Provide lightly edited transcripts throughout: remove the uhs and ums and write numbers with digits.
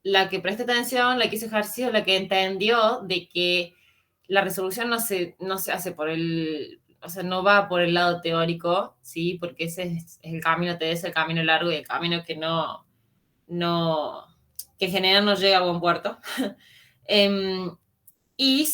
la que presta atención, la que hizo ejercicio, la que entendió de que la resolución no se hace por o sea, no va por el lado teórico, ¿sí? Porque ese es el camino, te es el camino largo y el camino que que en general no llega a buen puerto. Y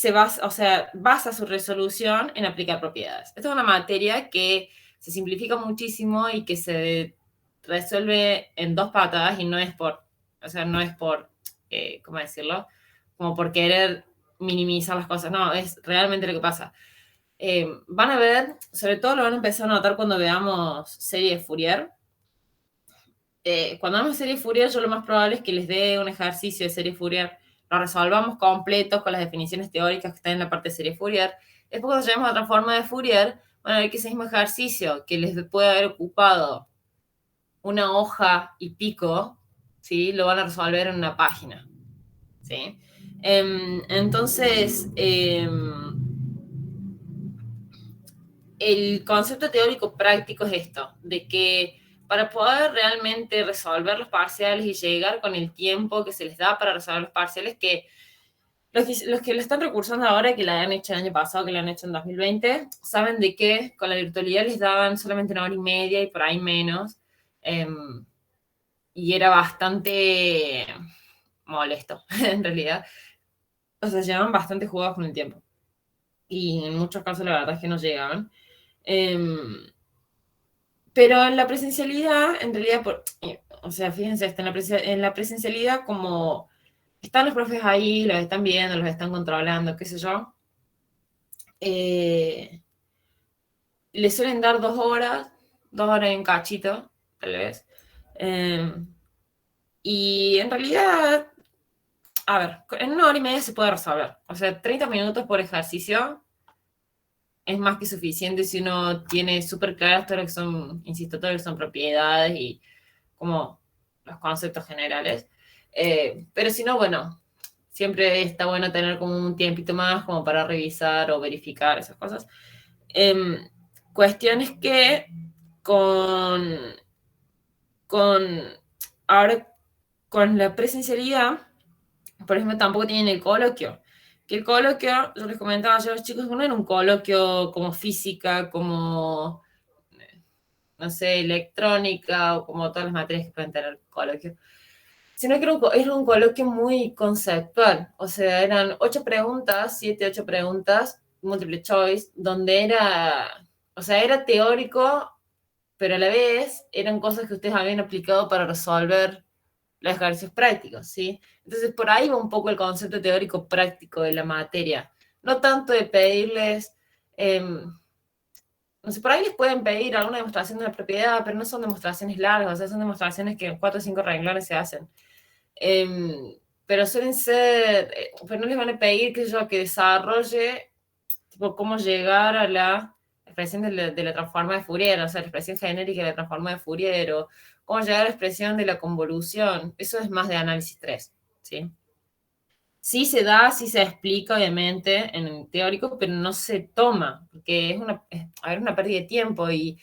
o sea, basa su resolución en aplicar propiedades. Esta es una materia que se simplifica muchísimo y que se resuelve en 2 patadas y no es o sea, no es ¿cómo decirlo? Como por querer minimizar las cosas, no, es realmente lo que pasa. Van a ver, sobre todo lo van a empezar a notar cuando veamos serie de Fourier. Cuando veamos serie de Fourier, yo lo más probable es que les dé un ejercicio de serie de Fourier, lo resolvamos completo con las definiciones teóricas que están en la parte de serie de Fourier. Después, cuando lleguemos a otra forma de Fourier, van a ver que ese mismo ejercicio que les puede haber ocupado una hoja y pico, ¿sí? Lo van a resolver en una página, ¿sí? Entonces, el concepto teórico práctico es esto, de que para poder realmente resolver los parciales y llegar con el tiempo que se les da para resolver los parciales, que los que lo están recursando ahora, que la han hecho el año pasado, que la han hecho en 2020, saben de que con la virtualidad les daban solamente 1 hora y media y por ahí menos, y era bastante molesto, en realidad. O sea, llevaban bastante jugados con el tiempo. Y en muchos casos la verdad es que no llegaban. Pero en la presencialidad, en realidad, o sea, fíjense, en la presencialidad, como están los profes ahí, los están viendo, los están controlando, qué sé yo, les suelen dar 2 horas y un cachito, tal vez. Y en realidad, a ver, en 1 hora y media se puede resolver. O sea, 30 minutos por ejercicio es más que suficiente si uno tiene súper claras todo lo que son, insisto, todo lo que son propiedades y como los conceptos generales. Pero si no, bueno, siempre está bueno tener como un tiempito más como para revisar o verificar esas cosas. Cuestiones que con, con ahora con la presencialidad, por ejemplo, tampoco tienen el coloquio. Que el coloquio, yo les comentaba a los chicos, no era un coloquio como física, como, no sé, electrónica o como todas las materias que pueden tener coloquio, sino que era un coloquio muy conceptual. O sea, eran 8 preguntas, 7, 8 preguntas, multiple choice, donde o sea, era teórico, pero a la vez eran cosas que ustedes habían aplicado para resolver los ejercicios prácticos, ¿sí? Entonces, por ahí va un poco el concepto teórico práctico de la materia. No tanto de pedirles, no sé, por ahí les pueden pedir alguna demostración de la propiedad, pero no son demostraciones largas, o sea, son demostraciones que en 4 o 5 renglones se hacen. Pero suelen ser, pero no les van a pedir que desarrolle tipo, cómo llegar a la expresión de la transforma de Fourier, o sea, la expresión genérica de la transforma de Fourier, o cómo llegar a la expresión de la convolución. Eso es más de análisis 3, ¿sí? Sí se da, sí se explica, obviamente, en el teórico, pero no se toma, porque es una pérdida de tiempo y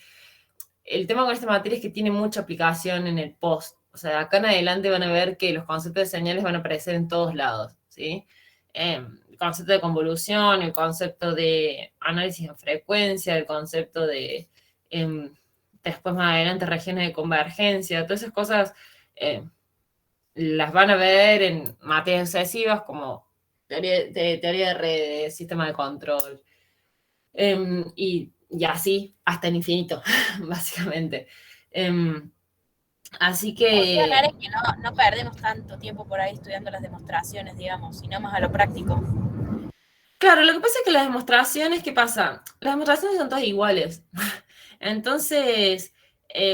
el tema con esta materia es que tiene mucha aplicación en el post. O sea, acá en adelante van a ver que los conceptos de señales van a aparecer en todos lados, ¿sí? El concepto de convolución, el concepto de análisis en frecuencia, el concepto de, después más adelante, regiones de convergencia, todas esas cosas las van a ver en materias sucesivas como teoría de redes, sistema de control, y así hasta el infinito, básicamente. Así O sea, que, Nare, que no perdemos tanto tiempo por ahí estudiando las demostraciones, digamos, sino más a lo práctico. claro, lo que pasa es que las demostraciones, ¿qué pasa? Las demostraciones son todas iguales. Entonces,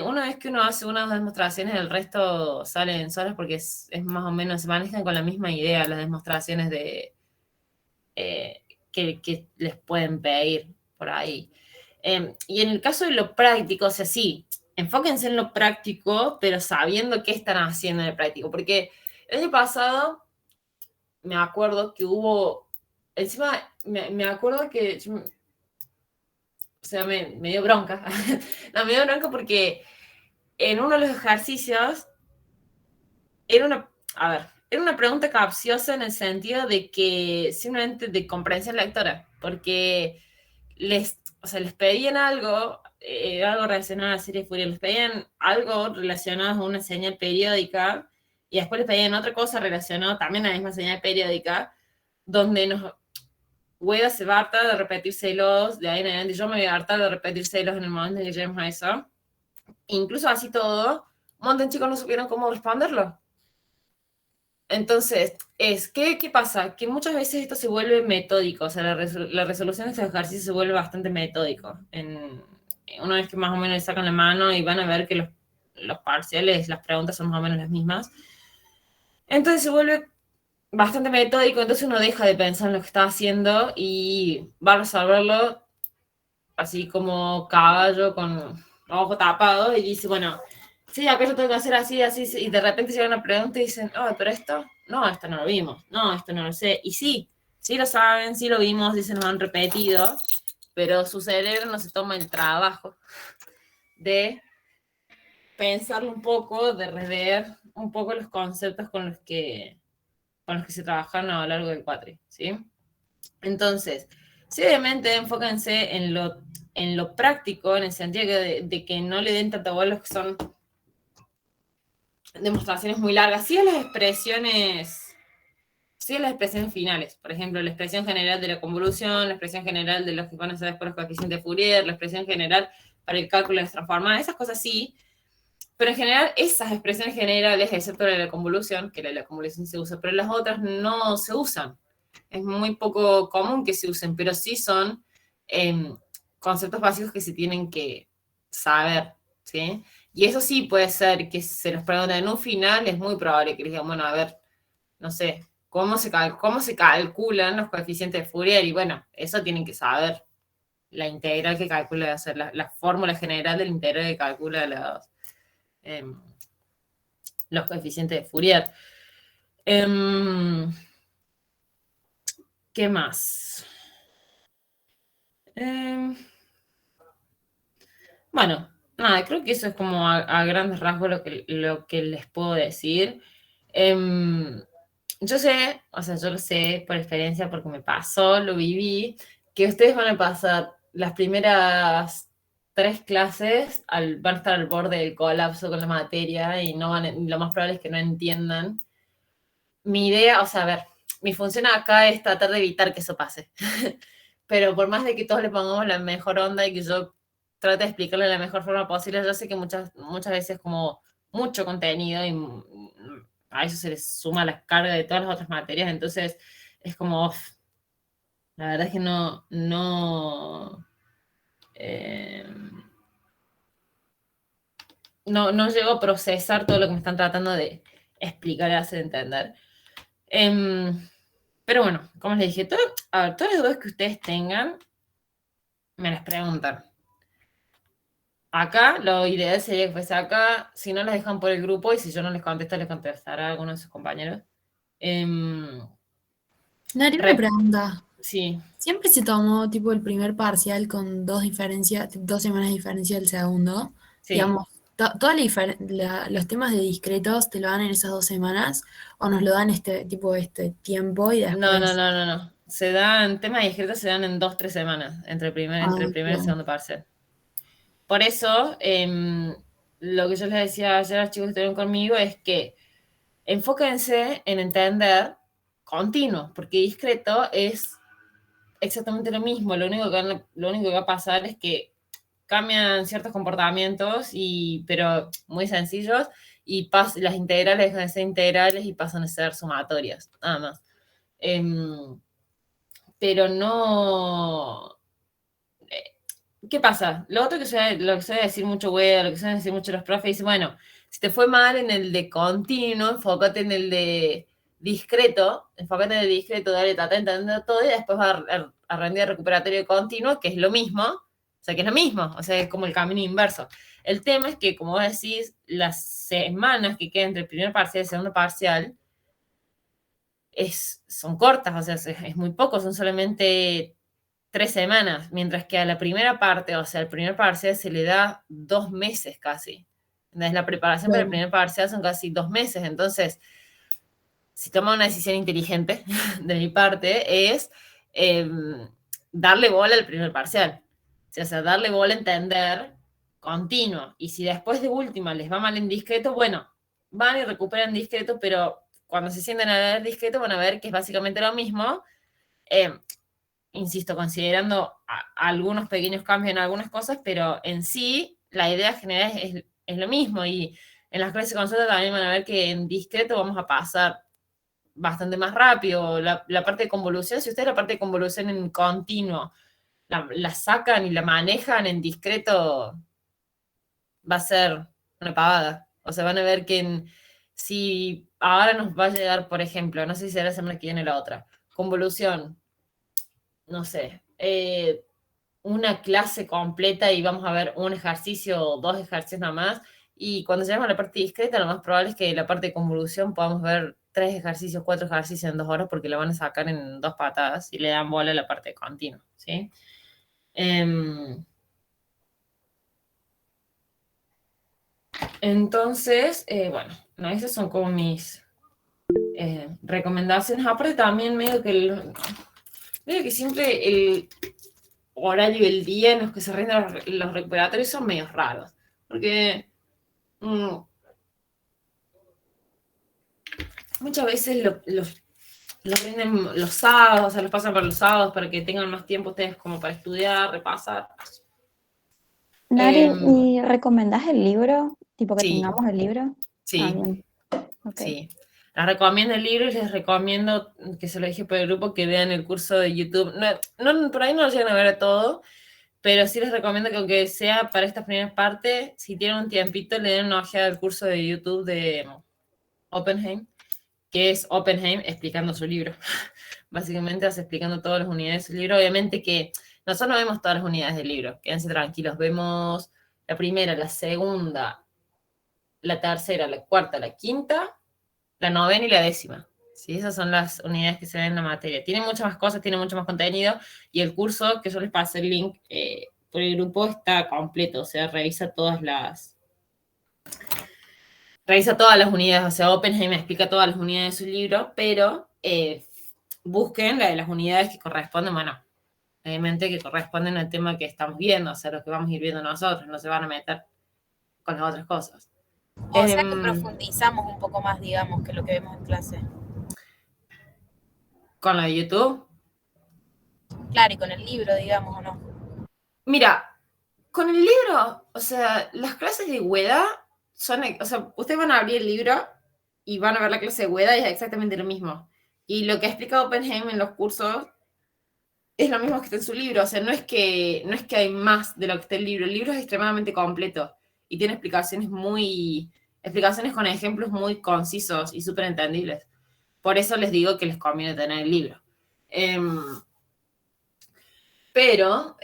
una vez que uno hace unas demostraciones, el resto salen solas porque es más o menos, se manejan con la misma idea las demostraciones que les pueden pedir por ahí. Y en el caso de lo práctico, o sea, sí, enfóquense en lo práctico, pero sabiendo qué están haciendo en el práctico. Porque el año pasado me acuerdo que encima me acuerdo que, o sea, me dio bronca. No, me dio bronca porque en uno de los ejercicios era a ver, era una pregunta capciosa en el sentido de que simplemente de comprensión lectora, porque o sea, les pedían algo, algo relacionado a la serie Furia, les pedían algo relacionado a una señal periódica, y después les pedían otra cosa relacionada también a la misma señal periódica, donde Weda se va a hartar de repetírselos, de ahí en adelante yo me voy a hartar de repetírselos en el momento en que lleguemos a eso. Incluso así todo, un montón de chicos no supieron cómo responderlo. Entonces, ¿qué pasa? Que muchas veces esto se vuelve metódico, o sea, la resolución de estos ejercicios se vuelve bastante metódico. Una vez que más o menos le sacan la mano y van a ver que los parciales, las preguntas son más o menos las mismas. Entonces se vuelve bastante metódico, entonces uno deja de pensar en lo que está haciendo y va a resolverlo así como caballo con los ojos tapados y dice, bueno, sí, acá yo tengo que hacer así, así, y de repente llega una pregunta y dicen, oh, pero esto no lo vimos, no, esto no lo sé. Y sí lo saben, sí lo vimos, sí se nos han repetido, pero su cerebro no se toma el trabajo de pensarlo un poco, de rever un poco los conceptos con los que se trabajaron a lo largo del cuatri, ¿sí? Entonces, sí, obviamente enfóquense en lo práctico, en el sentido de que no le den tanto vuelo que son demostraciones muy largas. Sí a las expresiones finales. Por ejemplo, la expresión general de la convolución, la expresión general de los que van a ser después los coeficientes de Fourier, la expresión general para el cálculo de las transformadas, esas cosas sí. Pero en general, esas expresiones generales, excepto la de la convolución, que la de la convolución se usa, pero las otras no se usan. Es muy poco común que se usen, pero sí son conceptos básicos que se tienen que saber, ¿sí? Y eso sí puede ser que se los pregunten en un final, es muy probable que les digan, bueno, a ver, no sé, ¿cómo se calculan los coeficientes de Fourier? Y bueno, eso tienen que saber. La integral que calcula, o sea, la fórmula general de la integral que calcula los coeficientes de Fourier. ¿Qué más? Bueno, nada, creo que eso es como a grandes rasgos lo que les puedo decir. Yo sé, o sea, yo lo sé por experiencia porque me pasó, lo viví, que ustedes van a pasar las primeras 3 clases, van a estar al borde del colapso con la materia y lo más probable es que no entiendan. Mi idea, o sea, a ver, mi función acá es tratar de evitar que eso pase. Pero por más de que todos le pongamos la mejor onda y que yo trate de explicarle de la mejor forma posible, yo sé que muchas veces como mucho contenido y a eso se les suma la carga de todas las otras materias, entonces es como, la verdad es que no llego a procesar todo lo que me están tratando de explicar y hacer entender. Pero bueno, como les dije, todas las dudas que ustedes tengan, me las preguntan. Acá, lo ideal sería que fuese acá, si no las dejan por el grupo y si yo no les contesto, les contestará a alguno de sus compañeros. Nari, una pregunta. Sí. ¿Siempre se tomó tipo el primer parcial con 2 semanas de diferencia del segundo? Sí. Digamos, todos los temas de discretos te lo dan en esas 2 semanas o nos lo dan este tiempo y después. No. Temas de discretos se dan en 2-3 semanas, entre el primer y el segundo parcial. Por eso, lo que yo les decía ayer a los chicos que estuvieron conmigo es que enfóquense en entender continuo, porque discreto es exactamente lo mismo. Lo único que va a pasar es que cambian ciertos comportamientos, pero muy sencillos, y las integrales dejan de ser integrales y pasan a ser sumatorias, nada más. Pero no... ¿Qué pasa? Lo otro lo que suele decir mucho Weda, lo que suelen decir mucho los profes, dice, bueno, si te fue mal en el de continuo, enfócate en el de discreto, dale, trata de entender todo y después va a rendir recuperatorio continuo, que es lo mismo, o sea, es como el camino inverso. El tema es que, como vos decís, las semanas que quedan entre el primer parcial y el segundo parcial son cortas, o sea, es muy poco, son solamente 3 semanas, mientras que a la primera parte, o sea, al primer parcial se le da 2 meses casi. Entonces, la preparación para el primer parcial son casi 2 meses. Entonces, si toma una decisión inteligente de mi parte, es darle bola al primer parcial. O sea, darle bola a entender continuo. Y si después de última les va mal en discreto, bueno, van y recuperan discreto, pero cuando se sienten a ver discreto van a ver que es básicamente lo mismo. Insisto, considerando algunos pequeños cambios en algunas cosas, pero en sí la idea general es lo mismo. Y en las clases de consulta también van a ver que en discreto vamos a pasar bastante más rápido. La parte de convolución, si ustedes la parte de convolución en continuo la sacan y la manejan en discreto, va a ser una pavada. O sea, van a ver que si ahora nos va a llegar, por ejemplo, no sé si será la semana que viene la otra, convolución, no sé, una clase completa y vamos a ver un ejercicio o 2 ejercicios nada más. Y cuando lleguemos a la parte discreta, lo más probable es que la parte de convolución podamos ver 3 ejercicios, 4 ejercicios en 2 horas porque lo van a sacar en 2 patadas y le dan bola a la parte continua, ¿sí? Entonces, bueno, no, esas son como mis recomendaciones. Aparte también medio que siempre el horario del día en los que se rinden los recuperatorios son medio raros. Porque muchas veces los rinden los sábados, o sea, los pasan para los sábados para que tengan más tiempo ustedes como para estudiar, repasar. Nari, ¿y recomendás el libro? Tipo que Sí, tengamos el libro. sí. Bien. Ok. Sí. Les recomiendo el libro y les recomiendo, que se lo dije por el grupo, que vean el curso de YouTube. No, por ahí no lo llegan a ver a todo, pero sí les recomiendo que aunque sea para estas primeras partes, si tienen un tiempito, le den una ojeada al curso de YouTube de Oppenheim, que es Oppenheim explicando su libro. Básicamente hace explicando todas las unidades del libro. Obviamente que nosotros no vemos todas las unidades del libro, quédense tranquilos, vemos la primera, la segunda, la tercera, la cuarta, la quinta, la novena y la décima. ¿Sí? Esas son las unidades que se ven en la materia. Tiene muchas más cosas, tiene mucho más contenido y el curso, que yo les pasé el link por el grupo, está completo. O sea, revisa todas las unidades. O sea, Oppenheim explica todas las unidades de su libro, pero busquen la de las unidades que corresponden, bueno, obviamente que corresponden al tema que estamos viendo, o sea, lo que vamos a ir viendo nosotros, no se van a meter con las otras cosas. O sea que profundizamos un poco más, digamos, que lo que vemos en clase. ¿Con la de YouTube? Claro, y con el libro, digamos, ¿o no? Mira, con el libro, o sea, las clases de Ueda son, o sea, ustedes van a abrir el libro y van a ver la clase de Ueda y es exactamente lo mismo. Y lo que ha explicado Oppenheim en los cursos es lo mismo que está en su libro, o sea, no es que hay más de lo que está en el libro es extremadamente completo y tiene explicaciones con ejemplos muy concisos y súper entendibles. Por eso les digo que les conviene tener el libro. Pero,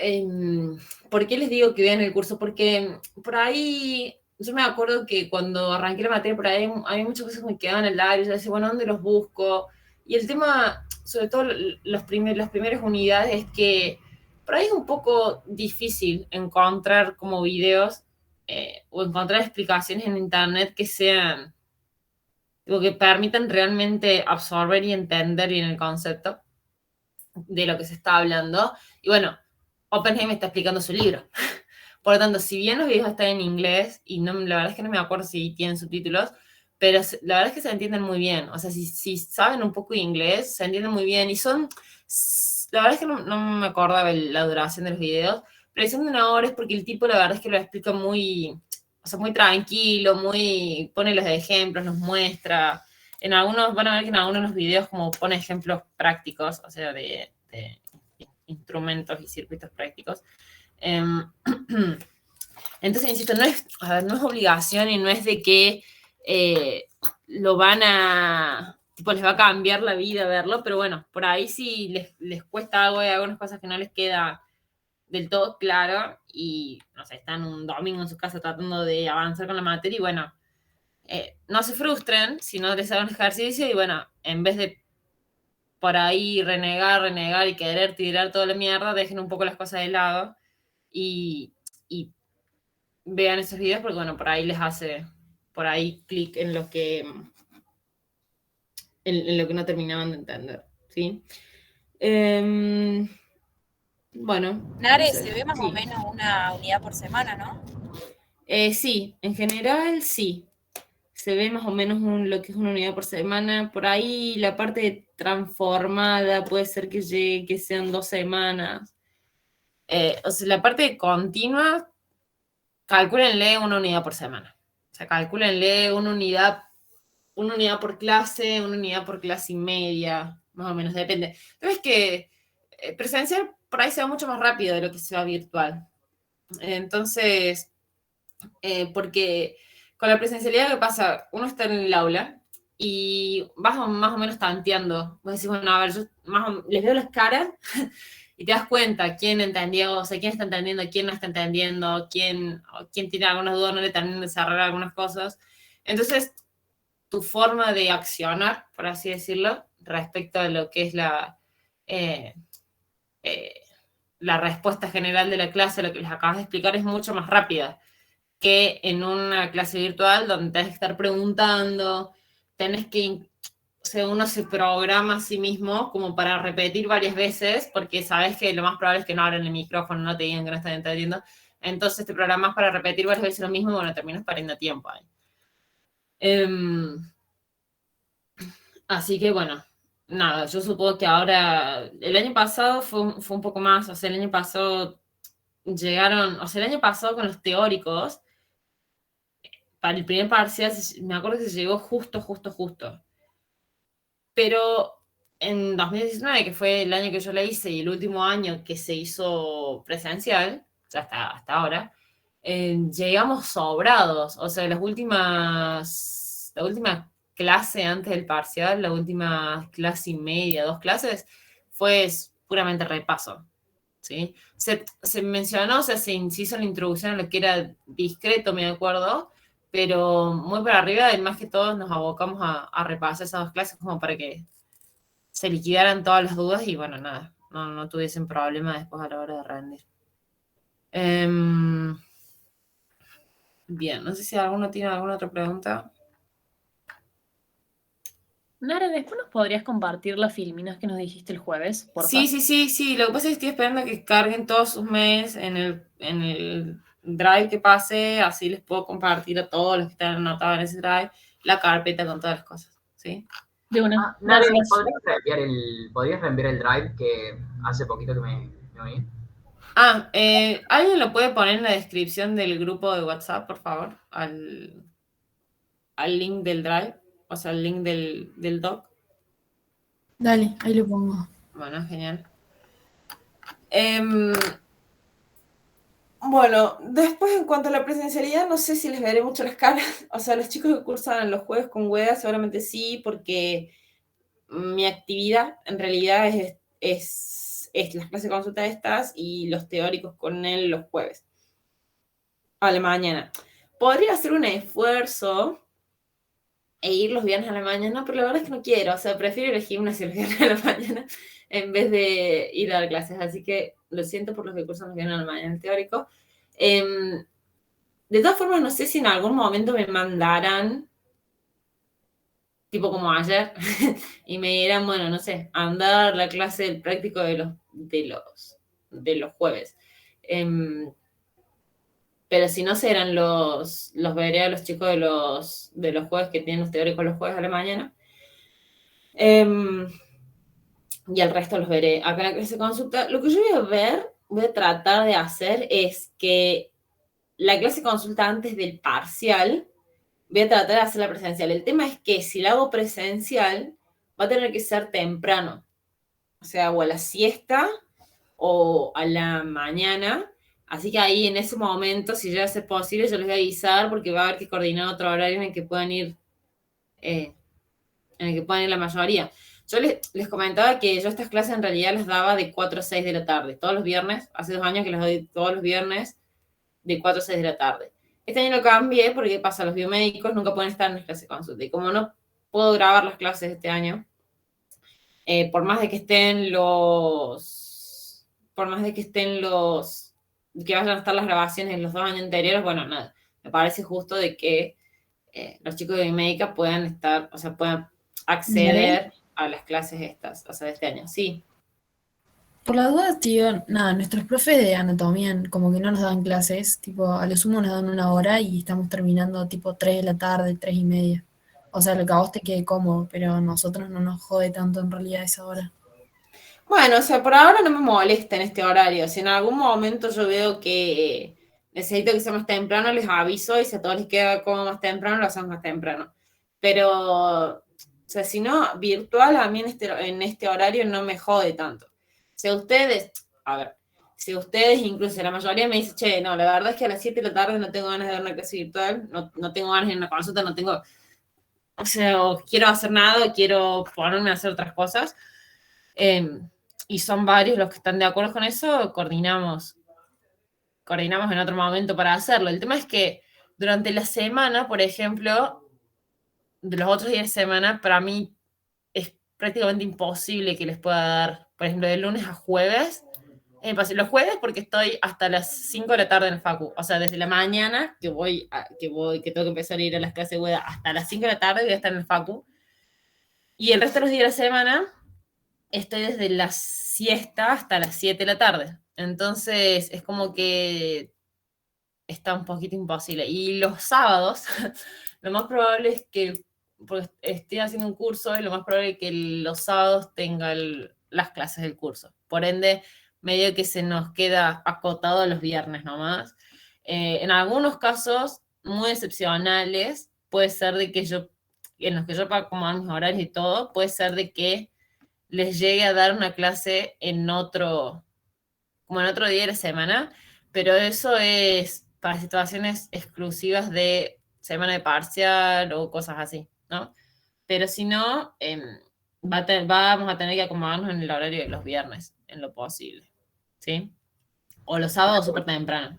¿por qué les digo que vean el curso? Porque por ahí, yo me acuerdo que cuando arranqué la materia, por ahí hay muchas cosas que me quedaban en el aire, yo decía, bueno, ¿dónde los busco? Y el tema, sobre todo las primeras unidades, es que por ahí es un poco difícil encontrar como videos o encontrar explicaciones en internet que sean, digo, que permitan realmente absorber y entender bien el concepto de lo que se está hablando. Y bueno, Oppenheim está explicando su libro. Por lo tanto, si bien los videos están en inglés, y no, la verdad es que no me acuerdo si tienen subtítulos, pero la verdad es que se entienden muy bien. O sea, si saben un poco de inglés, se entienden muy bien. Y la verdad es que no me acordaba la duración de los videos, pero son de 1 hora es porque el tipo la verdad es que lo explica muy, o sea, muy tranquilo, pone los ejemplos, nos muestra. Van a ver que en algunos de los videos como pone ejemplos prácticos, o sea, de instrumentos y circuitos prácticos. Entonces, insisto, no es obligación y no es de que lo van a, tipo, les va a cambiar la vida verlo, pero bueno, por ahí sí les cuesta algo, hay algunas cosas que no les queda del todo claro y, no sé, están un domingo en su casa tratando de avanzar con la materia y bueno, no se frustren si no les hagan ejercicio y bueno, en vez de por ahí renegar y querer tirar toda la mierda, dejen un poco las cosas de lado y vean esos videos porque bueno, por ahí les hace, por ahí clic en lo que en lo que no terminaban de entender, ¿sí? Em, bueno, no Nare, sé, se ve más o sí. menos una unidad por semana, ¿no? Sí, en general sí. Se ve más o menos lo que es una unidad por semana. Por ahí la parte transformada puede ser que llegue, que sean 2 semanas. O sea, la parte continua, calcúlenle una unidad por semana. O sea, calcúlenle una unidad por clase, una unidad por clase y media, más o menos, depende. Entonces que presencial por ahí se va mucho más rápido de lo que se va virtual. Entonces, porque con la presencialidad, ¿qué pasa? Uno está en el aula y vas más o menos tanteando. Vos decís, bueno, a ver, yo les veo las caras y te das cuenta quién entendió, o sea, quién está entendiendo, quién no está entendiendo, quién tiene algunas dudas, no le terminan de cerrar algunas cosas. Entonces, tu forma de accionar, por así decirlo, respecto a lo que es eh, eh, la respuesta general de la clase, lo que les acabas de explicar, es mucho más rápida que en una clase virtual donde tenés que estar preguntando, tenés que, o sea, uno se programa a sí mismo como para repetir varias veces, porque sabes que lo más probable es que no abran el micrófono, no te digan que no están entendiendo. Entonces te programas para repetir varias veces lo mismo y bueno, terminas perdiendo tiempo ahí. Así que bueno, nada, yo supongo que ahora, el año pasado fue un poco más, o sea, el año pasado llegaron, o sea, el año pasado con los teóricos, para el primer parcial, me acuerdo que se llegó justo. Pero en 2019, que fue el año que yo la hice y el último año que se hizo presencial, o sea, hasta ahora, llegamos sobrados. O sea, la última clase antes del parcial, la última clase y media, 2 clases, fue puramente repaso. ¿Sí? Se mencionó, o sea, se hizo la introducción a lo que era discreto, me acuerdo, pero muy por arriba, además que todos nos abocamos a repasar esas 2 clases como para que se liquidaran todas las dudas y bueno, nada, no tuviesen problema después a la hora de rendir. Bien, no sé si alguno tiene alguna otra pregunta. Nara, después nos podrías compartir las filminas que nos dijiste el jueves, porfa. Sí. Lo que pasa es que estoy esperando a que carguen todos sus mails en el drive que pase, así les puedo compartir a todos los que están anotados en ese drive la carpeta con todas las cosas, ¿sí? De una. Nare, Gracias. ¿podrías reenviar el drive que hace poquito que me oí? ¿Alguien lo puede poner en la descripción del grupo de WhatsApp, por favor? Al link del drive, o sea, al link del doc. Dale, ahí lo pongo. Bueno, genial. Bueno, después en cuanto a la presencialidad, no sé si les veré mucho las caras. O sea, los chicos que cursan los jueves con WEA seguramente sí, porque mi actividad en realidad es las clases de consulta estas y los teóricos con él los jueves a la mañana. Podría hacer un esfuerzo e ir los viernes a la mañana, pero la verdad es que no quiero. O sea, prefiero ir al gimnasio los viernes a la mañana en vez de ir a dar clases. Así que lo siento por los que cursan los viernes a la mañana el teórico. De todas formas, no sé si en algún momento me mandaran, tipo como ayer, y me dieran, bueno, no sé, andar la clase del práctico de los jueves. Pero si no, serán los veré a los chicos de los jueves que tienen los teóricos los jueves a la mañana. Y al resto los veré acá en la clase de consulta. Lo que yo voy a tratar de hacer es que la clase de consulta antes del parcial, voy a tratar de hacerla presencial. El tema es que si la hago presencial, va a tener que ser temprano. O sea, o a la siesta o a la mañana. Así que ahí en ese momento, si ya es posible, yo les voy a avisar porque va a haber que coordinar otro horario en el que puedan ir, la mayoría. Yo les comentaba que yo estas clases en realidad las daba de 4 a 6 de la tarde, todos los viernes. Hace 2 años que las doy todos los viernes de 4 a 6 de la tarde. Este año lo cambié porque, ¿qué pasa? Los biomédicos nunca pueden estar en las clases de consulta. Y como no puedo grabar las clases este año, por más de que estén que vayan a estar las grabaciones en los 2 años anteriores, bueno, nada, me parece justo de que los chicos de biomédica puedan estar, o sea, puedan acceder a las clases estas, o sea, de este año. Sí. Por la duda, tío, nada, nuestros profes de anatomía como que no nos dan clases, tipo, a lo sumo nos dan 1 hora y estamos terminando tipo 3 de la tarde, 3:30. O sea, lo que a vos te quede cómodo, pero a nosotros no nos jode tanto en realidad esa hora. Bueno, o sea, por ahora no me molesta en este horario. Si en algún momento yo veo que necesito que sea más temprano, les aviso y si a todos les queda como más temprano, lo hacemos más temprano. Pero, o sea, si no, virtual a mí en este horario no me jode tanto. Si ustedes, a ver, si ustedes, incluso la mayoría me dice, che, no, la verdad es que a las 7 de la tarde no tengo ganas de dar una clase virtual, no tengo ganas de ir a una consulta, no tengo, o sea, o quiero hacer nada, o quiero ponerme a hacer otras cosas. Y son varios los que están de acuerdo con eso, coordinamos en otro momento para hacerlo. El tema es que durante la semana, por ejemplo, de los otros días de semana, para mí es prácticamente imposible que les pueda dar, por ejemplo, de lunes a jueves. Es imposible. Los jueves porque estoy hasta las 5 de la tarde en el facu. O sea, desde la mañana que que tengo que empezar a ir a las clases web hasta las 5 de la tarde voy a estar en el facu. Y el resto de los días de la semana estoy desde la siesta hasta las 7 de la tarde. Entonces es como que está un poquito imposible. Y los sábados, lo más probable es que, porque estoy haciendo un curso, y lo más probable es que los sábados tenga las clases del curso. Por ende, medio que se nos queda acotado los viernes nomás. En algunos casos muy excepcionales, puede ser de que en los que yo puedo acomodar mis horarios y todo, puede ser de que les llegue a dar una clase como en otro día de la semana, pero eso es para situaciones exclusivas de semana de parcial o cosas así, ¿no? Pero si no, vamos a tener que acomodarnos en el horario de los viernes, en lo posible, ¿sí? O los sábados súper temprano.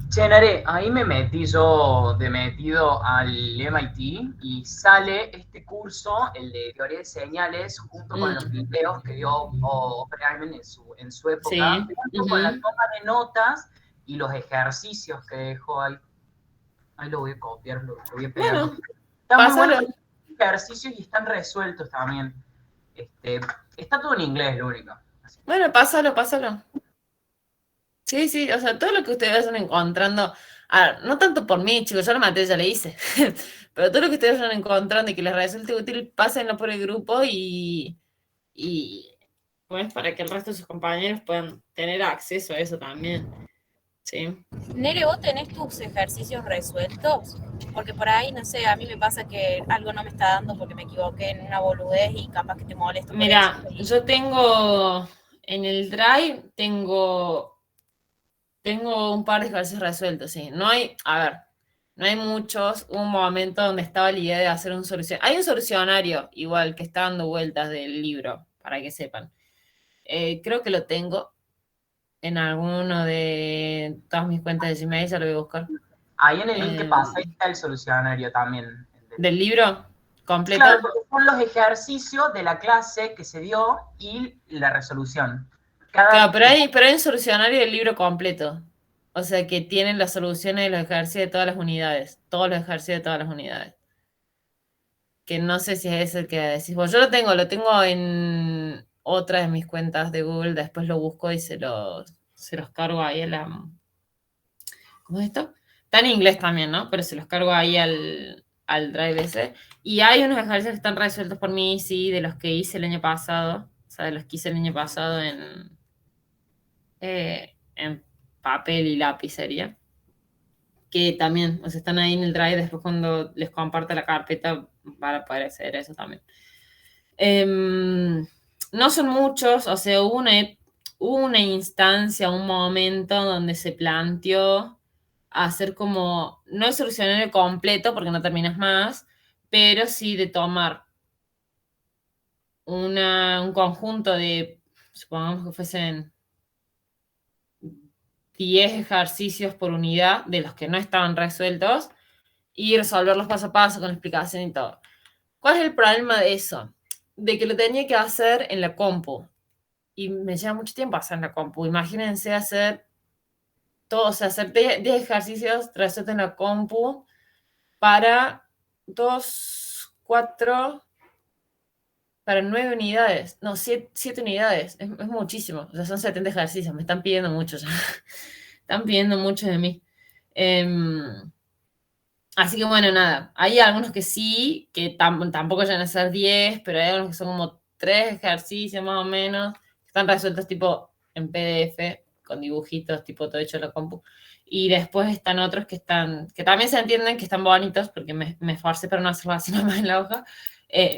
Che, Nare, ahí me metí yo de metido al MIT y sale este curso, el de teoría de señales, junto con los videos que dio Oppenheimer en su época, Sí. junto con la toma de notas y los ejercicios que dejó ahí. Ahí lo voy a copiar, lo voy a pegar. Bueno, Están muy pásalo. buenos los ejercicios y están resueltos también. Está todo en inglés, lo único. Bueno, pásalo. Sí, sí, o sea, todo lo que ustedes vayan encontrando, no tanto por mí, chicos, yo la materia ya le hice, pero todo lo que ustedes vayan encontrando y que les resulte útil, pásenlo por el grupo y pues para que el resto de sus compañeros puedan tener acceso a eso también. Sí. Nere, ¿vos tenés tus ejercicios resueltos? Porque por ahí, no sé, a mí me pasa que algo no me está dando porque me equivoqué en una boludez y capaz que te molesto por Mira, eso. yo tengo en el Drive, tengo un par de ejercicios resueltos, sí. No hay muchos. Hubo un momento donde estaba la idea de hacer un solucionario. Hay un solucionario igual que está dando vueltas del libro, para que sepan. Creo que lo tengo en alguno de todas mis cuentas de Gmail, ya lo voy a buscar. Ahí en el link que pasé está el solucionario también. ¿Del libro completo? Claro, porque son los ejercicios de la clase que se dio y la resolución. Claro, pero hay un solucionario del libro completo. O sea, que tienen las soluciones de los ejercicios de todas las unidades. Todos los ejercicios de todas las unidades. Que no sé si es el que decís vos. Yo lo tengo en otra de mis cuentas de Google. Después lo busco y se los cargo ahí a la... ¿Cómo es esto? Está en inglés también, ¿no? Pero se los cargo ahí al Drive ese. Y hay unos ejercicios que están resueltos por mí, sí, de los que hice el año pasado. O sea, de los que hice el año pasado en papel y lápiz sería. Que también, o sea, están ahí en el Drive, después cuando les comparto la carpeta para poder hacer eso también. No son muchos, o sea, hubo una instancia, un momento donde se planteó hacer como, no el solucionario completo porque no terminas más, pero sí de tomar un conjunto de, supongamos que fuesen 10 ejercicios por unidad de los que no estaban resueltos y resolverlos paso a paso con explicación y todo. ¿Cuál es el problema de eso? De que lo tenía que hacer en la compu. Y me lleva mucho tiempo hacer en la compu. Imagínense hacer todo, o sea, hacer 10 ejercicios resueltos en la compu para 2, 4, Para 9 unidades, no, 7 unidades, es muchísimo, o sea, son 70 ejercicios, me están pidiendo mucho ya, están pidiendo mucho de mí. Así que bueno, nada, hay algunos que sí, que tampoco llegan a ser 10, pero hay algunos que son como 3 ejercicios más o menos, que están resueltos tipo en PDF, con dibujitos, tipo todo hecho en la compu. Y después están otros que también se entienden que están bonitos, porque me esforcé para no hacerlo así nomás en la hoja,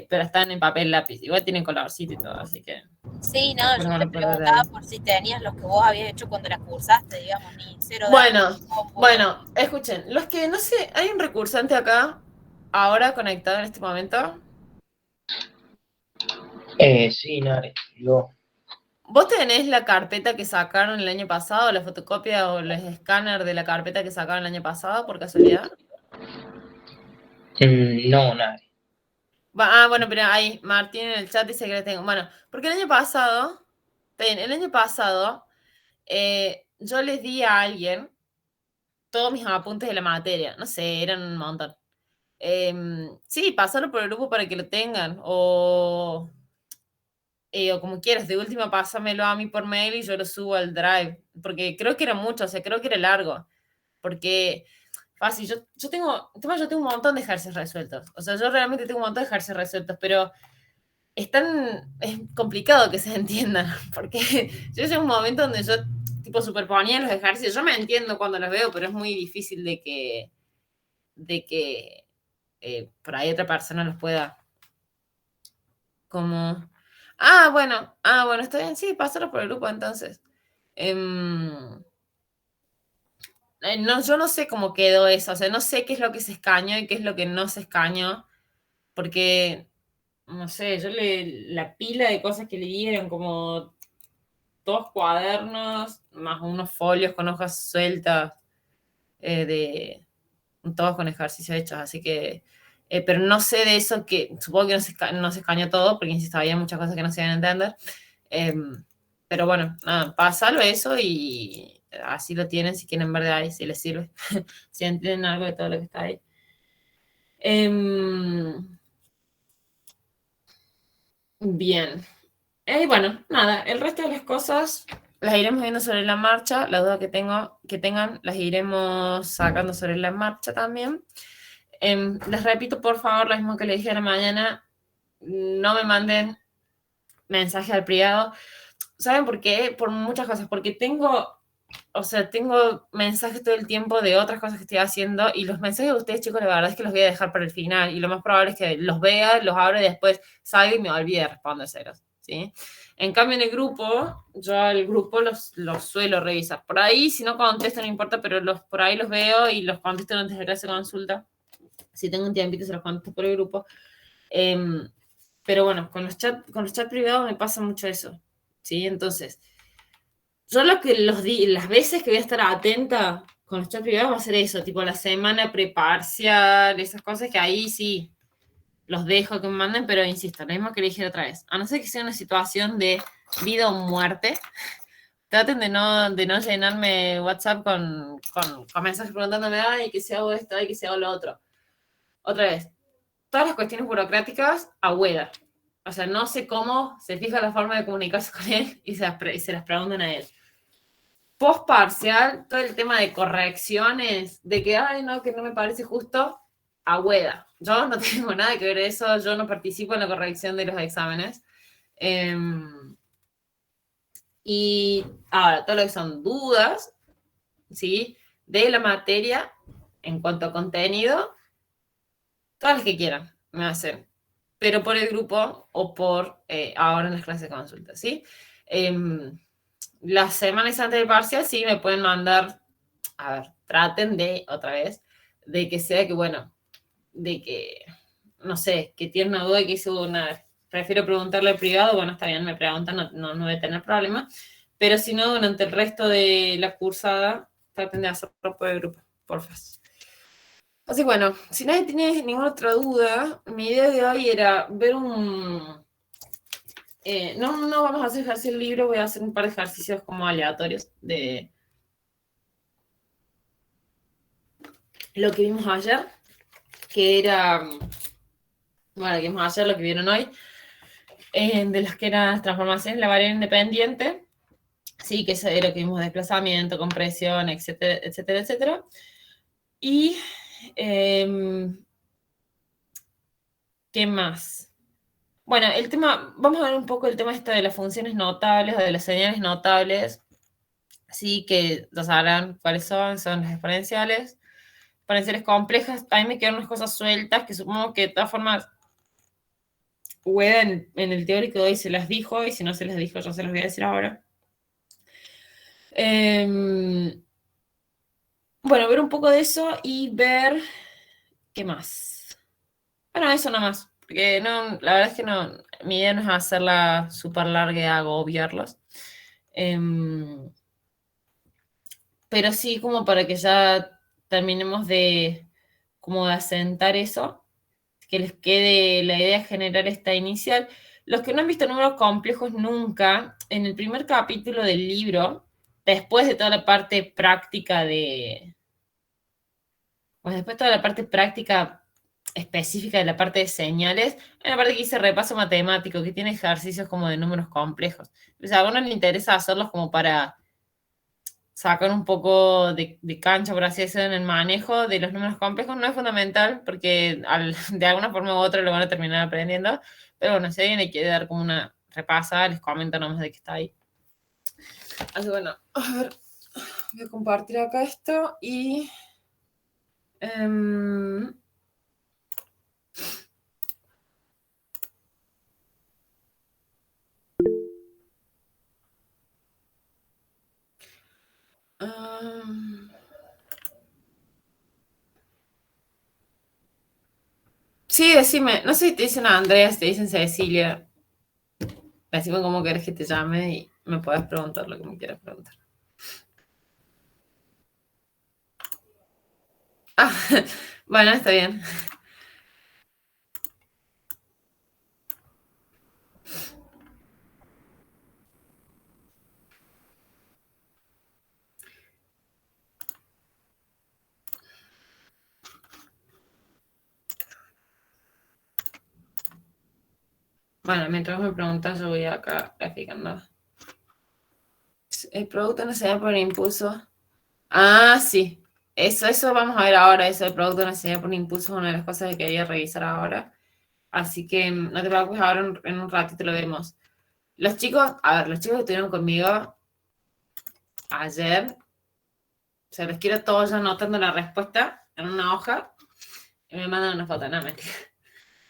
pero están en papel lápiz. Igual tienen colorcito y todo, así que Sí, no, después yo lo van te a poder ver preguntaba ahí. por si tenías los que vos habías hecho cuando la cursaste, digamos, ni cero datos. Bueno, escuchen, los que no sé, hay un recursante acá, ahora conectado en este momento. Sí, Nare, yo. ¿Vos tenés la carpeta que sacaron el año pasado, la fotocopia o el escáner de la carpeta que sacaron el año pasado, por casualidad? No, Nare. Bueno, pero ahí, Martín en el chat dice que la tengo. Bueno, porque el año pasado, yo les di a alguien todos mis apuntes de la materia. No sé, eran un montón. Sí, pasarlo por el grupo para que lo tengan. O como quieras, de última pásamelo a mí por mail y yo lo subo al Drive. Porque creo que era mucho, o sea, creo que era largo. Porque, fácil, yo tengo un montón de ejercicios resueltos. O sea, yo realmente tengo un montón de ejercicios resueltos, pero es complicado que se entiendan. Porque yo llego a un momento donde yo, tipo, superponía los ejercicios. Yo me entiendo cuando los veo, pero es muy difícil de que por ahí otra persona los pueda como... bueno, está bien, sí, pásalo por el grupo entonces. No, yo no sé cómo quedó eso, o sea, no sé qué es lo que se escañó y qué es lo que no se escañó, porque, no sé, la pila de cosas que le dieron, como 2 cuadernos, más unos folios con hojas sueltas, todos con ejercicios hechos, así que, pero no sé de eso, que supongo que no se escaneó todo, porque insisto, había muchas cosas que no se iban a entender. Pero bueno, nada, pásalo eso y así lo tienen si quieren ver de ahí, si les sirve, si entienden algo de todo lo que está ahí. Bien. Bueno, nada, el resto de las cosas las iremos viendo sobre la marcha, las dudas que tengan las iremos sacando sobre la marcha también. Les repito, por favor, lo mismo que les dije a la mañana, no me manden mensaje al privado. ¿Saben por qué? Por muchas cosas, porque tengo mensajes todo el tiempo de otras cosas que estoy haciendo y los mensajes de ustedes, chicos, la verdad es que los voy a dejar para el final y lo más probable es que los vea, los abra y después salga y me olvide de respondérselos, ¿sí? En cambio, en el grupo, yo al grupo los suelo revisar. Por ahí, si no contesto, no importa, pero por ahí los veo y los contesto antes de clase consulta. Si tengo un tiempito, se los contesto por el grupo. Pero bueno, con los chats privados me pasa mucho eso, ¿sí? Entonces, yo las veces que voy a estar atenta con los chats privados va a ser eso, tipo la semana preparcial, esas cosas que ahí sí los dejo que me manden, pero insisto, lo mismo que le dije otra vez. A no ser que sea una situación de vida o muerte, traten de no llenarme WhatsApp con mensajes preguntándome, ay, que si hago esto, ay, que si hago lo otro. Otra vez, todas las cuestiones burocráticas a Weda. O sea, no sé cómo se fija la forma de comunicarse con él y se las preguntan a él. Post parcial, todo el tema de correcciones, de que, ay, no, que no me parece justo, a Weda. Yo no tengo nada que ver eso, yo no participo en la corrección de los exámenes. Y ahora, todo lo que son dudas, ¿sí? De la materia, en cuanto a contenido, todas las que quieran, me hacen. Pero por el grupo o por ahora en las clases de consulta, ¿sí? Las semanas antes del parcial sí me pueden mandar, a ver, traten de, otra vez, de que sea que, bueno, de que, no sé, que tiene una duda y que hizo prefiero preguntarle privado, bueno, está bien, me preguntan, no voy a tener problema, pero si no, durante el resto de la cursada, traten de hacerlo por el grupo, porfa. Así que bueno, si nadie tiene ninguna otra duda, mi idea de hoy era ver no vamos a hacer ejercicio el libro, voy a hacer un par de ejercicios como aleatorios de lo que vimos ayer, que era, bueno, lo que vimos ayer, lo que vieron hoy, de las que eran las transformaciones, la variable independiente, sí, que eso era lo que vimos, desplazamiento, compresión, etcétera, etcétera, etcétera. Y, ¿qué más? Bueno, vamos a ver un poco el tema esto de las funciones notables o de las señales notables, sí, que ya sabrán cuáles son las exponenciales complejas. A mí me quedan unas cosas sueltas que supongo que de todas formas Ueda en el teórico de hoy se las dijo, y si no se las dijo yo se las voy a decir ahora. Bueno, ver un poco de eso y ver qué más. Bueno, eso nomás, porque no, la verdad es que no, mi idea no es hacerla súper larga y agobiarlos. Pero sí como para que ya terminemos de como de asentar eso, que les quede la idea general esta inicial. Los que no han visto números complejos nunca, en el primer capítulo del libro, después de toda la parte práctica pues después de toda la parte práctica específica de la parte de señales, hay una parte que dice repaso matemático, que tiene ejercicios como de números complejos. O sea, a uno le interesa hacerlos como para sacar un poco de cancha, por así decirlo, en el manejo de los números complejos. No es fundamental porque de alguna forma u otra lo van a terminar aprendiendo, pero bueno, si alguien le quiere dar como una repasada, les comento nomás de que está ahí. Así que bueno, a ver, voy a compartir acá esto y... sí, decime, no sé si te dicen Andrea, si te dicen Cecilia. Decime cómo querés que te llame y me puedes preguntar lo que me quieras preguntar. Ah, bueno, está bien. Bueno, mientras me preguntas, yo voy acá graficando. El producto no se da por impulso. Ah, sí. Eso vamos a ver ahora. Eso del producto no se da por impulso es una de las cosas que quería revisar ahora. Así que no te preocupes, ahora en un ratito lo vemos. Los chicos que estuvieron conmigo ayer, se los quiero todos ya anotando la respuesta en una hoja y me mandan una foto, no, mentira.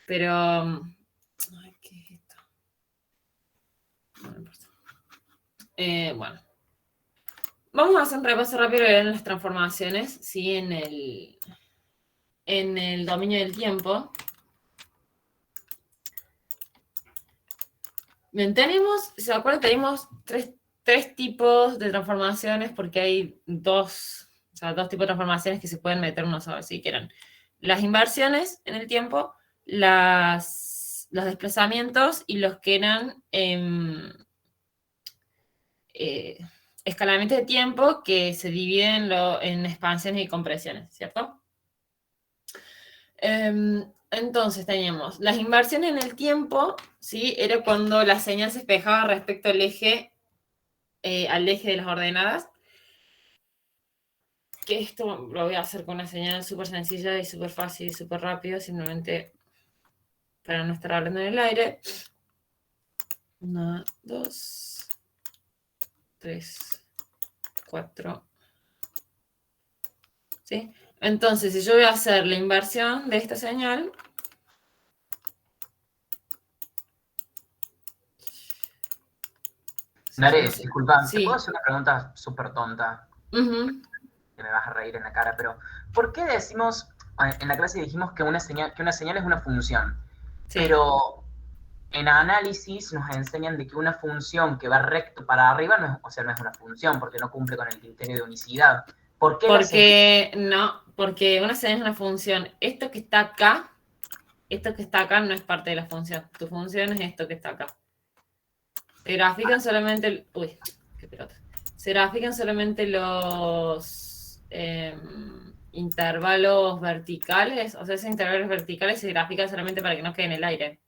Pero, ay, ¿qué es esto? No importa. Bueno. Vamos a hacer un repaso rápido en las transformaciones, ¿sí? En el dominio del tiempo. Bien, ¿se acuerdan? Tenemos tres tipos de transformaciones porque hay dos tipos de transformaciones que se pueden meter uno solo, ¿sí? Que eran las inversiones en el tiempo, los desplazamientos y los que eran escalamientos de tiempo que se dividen en expansiones y compresiones, ¿cierto? Entonces teníamos las inversiones en el tiempo, ¿sí? Era cuando la señal se despejaba respecto al eje de las ordenadas. Que esto lo voy a hacer con una señal súper sencilla y súper fácil y súper rápido, simplemente para no estar hablando en el aire. 1, 2, 3, 4. ¿Sí? Entonces, si yo voy a hacer la inversión de esta señal, Nare, disculpa, sí. ¿te puedo hacer una pregunta súper tonta? Que me vas a reír en la cara, pero ¿por qué decimos, en la clase dijimos que una señal es una función? Sí. Pero en análisis nos enseñan de que una función que va recto para arriba no es una función, porque no cumple con el criterio de unicidad. ¿Por qué? Porque una señal es una función. Esto que está acá no es parte de la función. Tu función es esto que está acá. Se grafican solamente... Uy, qué pelota. Se grafican solamente los intervalos verticales. O sea, esos intervalos verticales se grafican solamente para que no quede en el aire.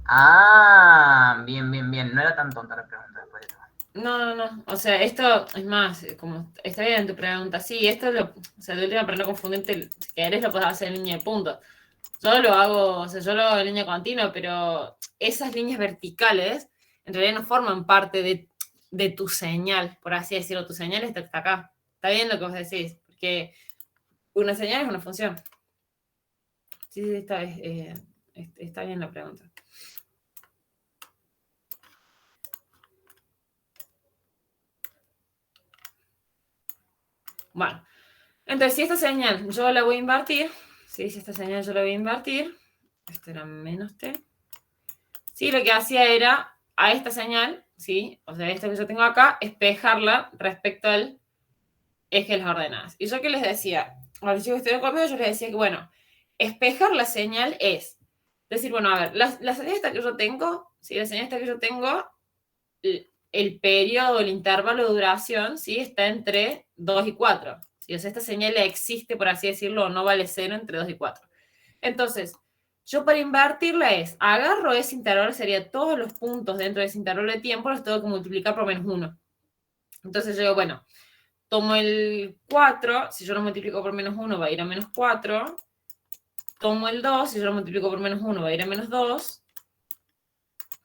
Ah, bien, bien, bien. No era tan tonta la pregunta después de todo. No. O sea, esto es más, como está bien en tu pregunta. Sí, esto lo, o sea, de última, para no confundirte, si querés lo podés hacer en línea de punto. Yo lo hago, o sea, yo lo hago en línea continua, pero esas líneas verticales en realidad no forman parte de tu señal, por así decirlo. Tu señal está acá. Está bien lo que vos decís, porque una señal es una función. Sí, está bien la pregunta. Bueno, entonces si esta señal yo la voy a invertir, ¿sí? Si esta señal yo la voy a invertir, esto era menos t, sí, lo que hacía era a esta señal, ¿sí? O sea, esta que yo tengo acá, espejarla respecto al eje de las ordenadas. Y yo que les decía, a los chicos que estuvieron conmigo, yo les decía que, bueno, espejar la señal es decir, bueno, a ver, la señal esta que yo tengo, ¿sí? La señal esta que yo tengo, el periodo, el intervalo de duración, ¿sí? Está entre 2 y 4. ¿Sí? O sea, esta señal existe, por así decirlo, o no vale 0 entre 2 y 4. Entonces, yo para invertirla es, agarro ese intervalo, sería todos los puntos dentro de ese intervalo de tiempo, los tengo que multiplicar por menos 1. Entonces yo digo, bueno, tomo el 4, si yo lo multiplico por menos 1 va a ir a menos 4. Tomo el 2, si yo lo multiplico por menos 1 va a ir a menos 2.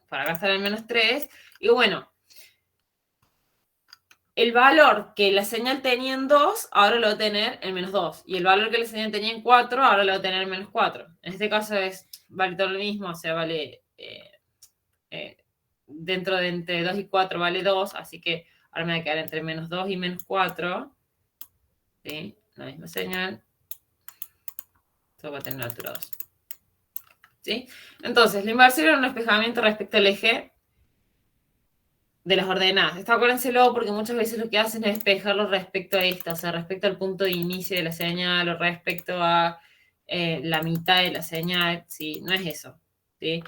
Para gastar el menos 3. Y bueno, el valor que la señal tenía en 2, ahora lo va a tener en menos 2. Y el valor que la señal tenía en 4, ahora lo va a tener en menos 4. En este caso vale todo lo mismo, o sea, vale dentro de entre 2 y 4 vale 2, así que ahora me va a quedar entre menos 2 y menos 4. ¿Sí? La misma señal. Esto va a tener altura 2. ¿Sí? Entonces, la inversión era un espejamiento respecto al eje de las ordenadas. Esto acuérdenselo porque muchas veces lo que hacen es despejarlo respecto a esta, o sea, respecto al punto de inicio de la señal o respecto a la mitad de la señal, ¿sí? No es eso, ¿sí?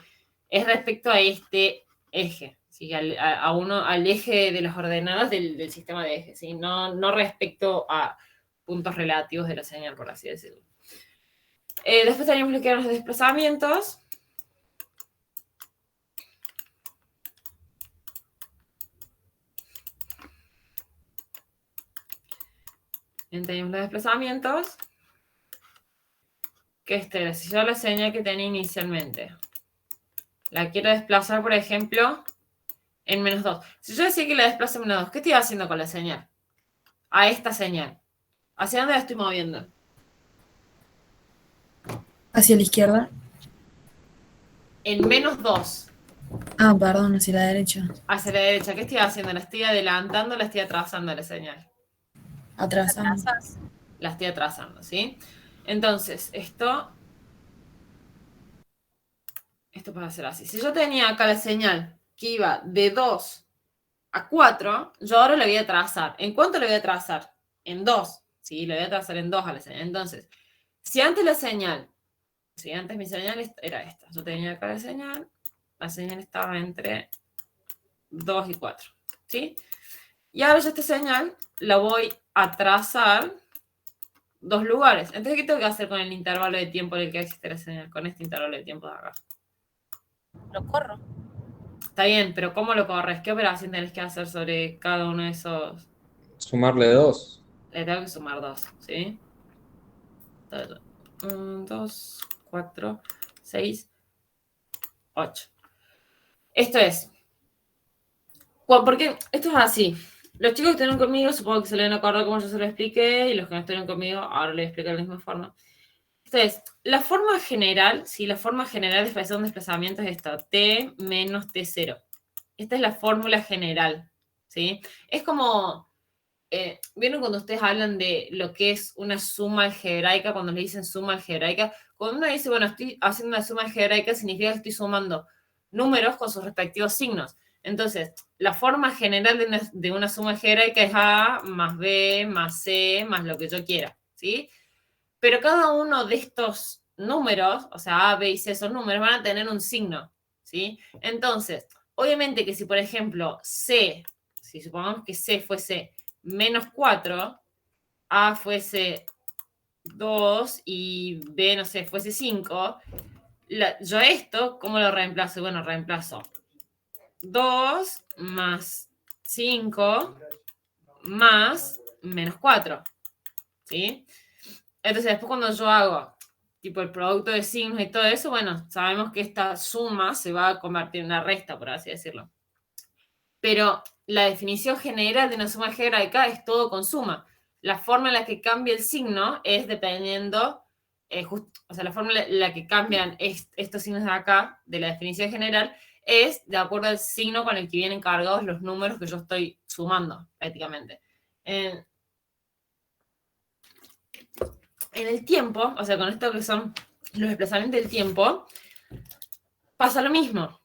Es respecto a este eje, ¿sí? Al eje de las ordenadas del sistema de ejes, ¿sí? No respecto a puntos relativos de la señal, por así decirlo. Después tenemos lo que eran los desplazamientos. Tenemos los desplazamientos, que si yo la señal que tenía inicialmente la quiero desplazar, por ejemplo, en menos 2. Si yo decía que la desplazo en menos 2, ¿qué estoy haciendo con la señal? A esta señal. ¿Hacia dónde la estoy moviendo? Hacia la izquierda. En menos 2. Ah, perdón, hacia la derecha. Hacia la derecha. ¿Qué estoy haciendo? ¿La estoy adelantando o la estoy atrasando la señal? Atrasando. Atrasas. La estoy atrasando, ¿sí? Entonces, esto puede ser así. Si yo tenía acá la señal que iba de 2 a 4, yo ahora la voy a trazar. ¿En cuánto la voy a trazar? En 2. ¿Sí? La voy a trazar en 2 a la señal. Entonces, si antes la señal, si antes mi señal era esta, yo tenía acá la señal estaba entre 2 y 4. ¿Sí? Y ahora yo esta señal la voy a trazar 2 lugares. Entonces, ¿qué tengo que hacer con el intervalo de tiempo en el que existe la señal? Con este intervalo de tiempo de acá. Lo corro. Está bien, pero ¿cómo lo corres? ¿Qué operación tenés que hacer sobre cada uno de esos? Sumarle 2. Le tengo que sumar 2, ¿sí? 1, 2, 4, 6, 8. Esto es. Porque esto es así. Los chicos que estuvieron conmigo, supongo que se le van a acordar como yo se lo expliqué, y los que no estuvieron conmigo, ahora les explico de la misma forma. Entonces, la forma general, ¿sí? La forma general de expresar un desplazamiento es esta, t menos t0. Esta es la fórmula general, ¿sí? Es como, ¿vieron cuando ustedes hablan de lo que es una suma algebraica, cuando le dicen suma algebraica? Cuando uno dice, bueno, estoy haciendo una suma algebraica, significa que estoy sumando números con sus respectivos signos. Entonces, la forma general de una suma algebraica es A más B más C más lo que yo quiera, ¿sí? Pero cada uno de estos números, o sea, A, B y C son números, van a tener un signo, ¿sí? Entonces, obviamente que si, por ejemplo, C, si supongamos que C fuese menos 4, A fuese 2 y B, no sé, fuese 5, yo esto, ¿cómo lo reemplazo? Bueno, reemplazo 2 más 5 más menos 4, ¿sí? Entonces, después cuando yo hago tipo el producto de signos y todo eso, bueno, sabemos que esta suma se va a convertir en una resta, por así decirlo. Pero la definición general de una suma algebraica es todo con suma. La forma en la que cambia el signo es dependiendo, o sea, la forma en la que cambian estos signos de acá, de la definición general, es de acuerdo al signo con el que vienen cargados los números que yo estoy sumando, prácticamente. En el tiempo, o sea, con esto que son los desplazamientos del tiempo, pasa lo mismo.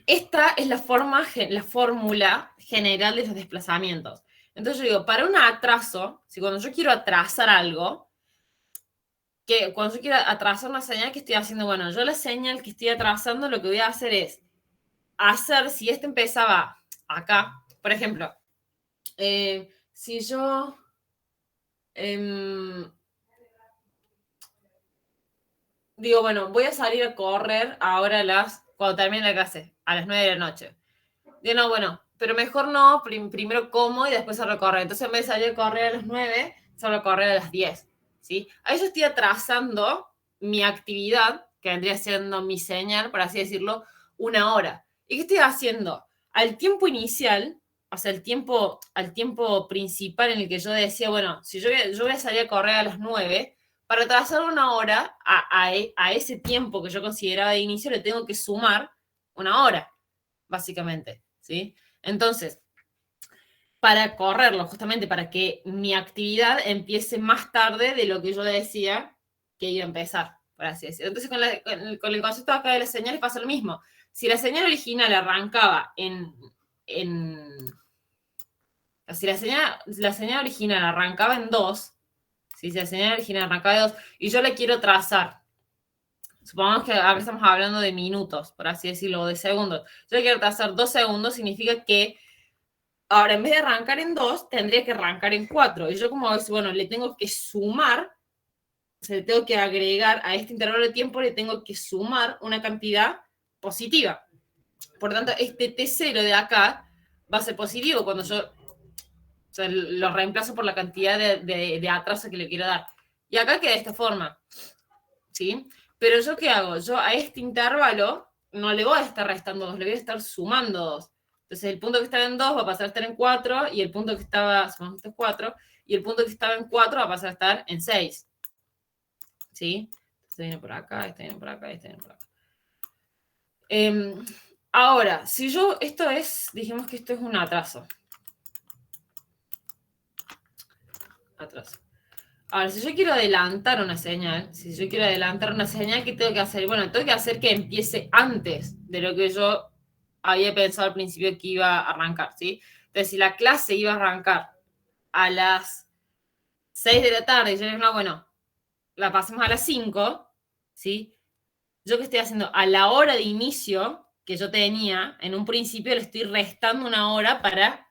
Esta es la fórmula general de los desplazamientos. Entonces yo digo, para un atraso, si cuando yo quiero atrasar algo, que cuando yo quiero atrasar una señal que estoy haciendo, bueno, yo la señal que estoy atrasando lo que voy a hacer es hacer, si este empezaba acá, por ejemplo, si yo digo, bueno, voy a salir a correr ahora cuando termine la clase, a las 9 de la noche. Digo, no, bueno, pero mejor no, primero como y después salgo a correr. Entonces, en vez de salir a correr a las 9, salgo a correr a las 10, ¿sí? Ahí yo estoy atrasando mi actividad, que vendría siendo mi señal, por así decirlo, 1 hora. ¿Y qué estoy haciendo? Al tiempo inicial, o sea, al tiempo principal en el que yo decía, bueno, si yo voy a salir a correr a las 9, para atrasar 1 hora a ese tiempo que yo consideraba de inicio, le tengo que sumar 1 hora, básicamente, ¿sí? Entonces, para correrlo, justamente para que mi actividad empiece más tarde de lo que yo decía que iba a empezar, por así decirlo. Entonces, con el concepto acá de las señales pasa lo mismo. Si la señal original arrancaba si la señal original arrancaba en 2, si la señal original arrancaba de 2 y yo le quiero trazar, supongamos que ahora estamos hablando de minutos, por así decirlo, o de segundos. Yo le quiero trazar 2 segundos, significa que ahora en vez de arrancar en 2, tendría que arrancar en 4. Y yo como, bueno, le tengo que sumar, o sea, le tengo que agregar a este intervalo de tiempo, le tengo que sumar una cantidad positiva. Por tanto, este T0 de acá va a ser positivo cuando yo lo reemplazo por la cantidad de atraso que le quiero dar. Y acá queda de esta forma, ¿sí? Pero ¿yo qué hago? Yo a este intervalo no le voy a estar restando 2, le voy a estar sumando 2. Entonces el punto que estaba en 2 va a pasar a estar en 4, y el punto que estaba, supongamos que esto es 4, y el punto que estaba en 4 va a pasar a estar en 6. ¿Sí? Este viene por acá, este viene por acá, este viene por acá. Ahora, si yo, dijimos que esto es un atraso. Ahora, si yo quiero adelantar una señal, ¿qué tengo que hacer? Bueno, tengo que hacer que empiece antes de lo que yo había pensado al principio que iba a arrancar, ¿sí? Entonces, si la clase iba a arrancar a las 6 de la tarde, y yo digo, no, bueno, la pasemos a las 5, ¿sí? ¿Yo qué estoy haciendo? A la hora de inicio que yo tenía, en un principio le estoy restando 1 hora para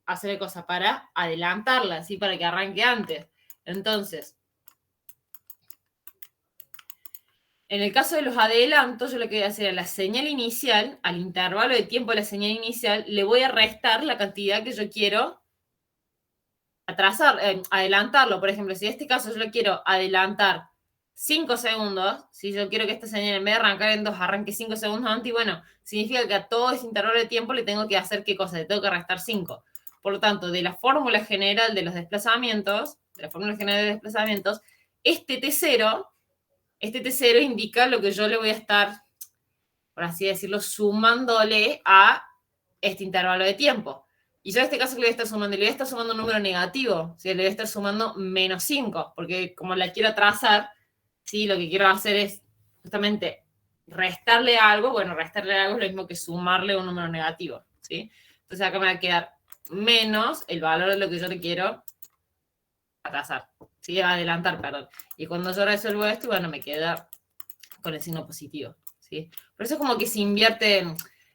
hacer cosas, para adelantarla, ¿sí? Para que arranque antes. Entonces, en el caso de los adelantos, yo lo que voy a hacer a la señal inicial, al intervalo de tiempo de la señal inicial, le voy a restar la cantidad que yo quiero adelantarlo. Por ejemplo, si en este caso yo lo quiero adelantar 5 segundos, si yo quiero que esta señal en vez de arrancar en 2, arranque 5 segundos antes, y bueno, significa que a todo ese intervalo de tiempo le tengo que hacer ¿qué cosa? Le tengo que restar 5. Por lo tanto, de la fórmula general de los desplazamientos, este T0 indica lo que yo le voy a estar, por así decirlo, sumándole a este intervalo de tiempo. Y yo en este caso le voy a estar sumando un número negativo, ¿sí? Le voy a estar sumando menos 5, porque como la quiero trazar, ¿sí? Lo que quiero hacer es justamente restarle algo. Bueno, restarle algo es lo mismo que sumarle un número negativo, ¿sí? Entonces acá me va a quedar menos el valor de lo que yo le quiero atrasar, ¿sí? Adelantar, perdón. Y cuando yo resuelvo esto, bueno, me queda con el signo positivo, ¿sí? Por eso es como que se invierte,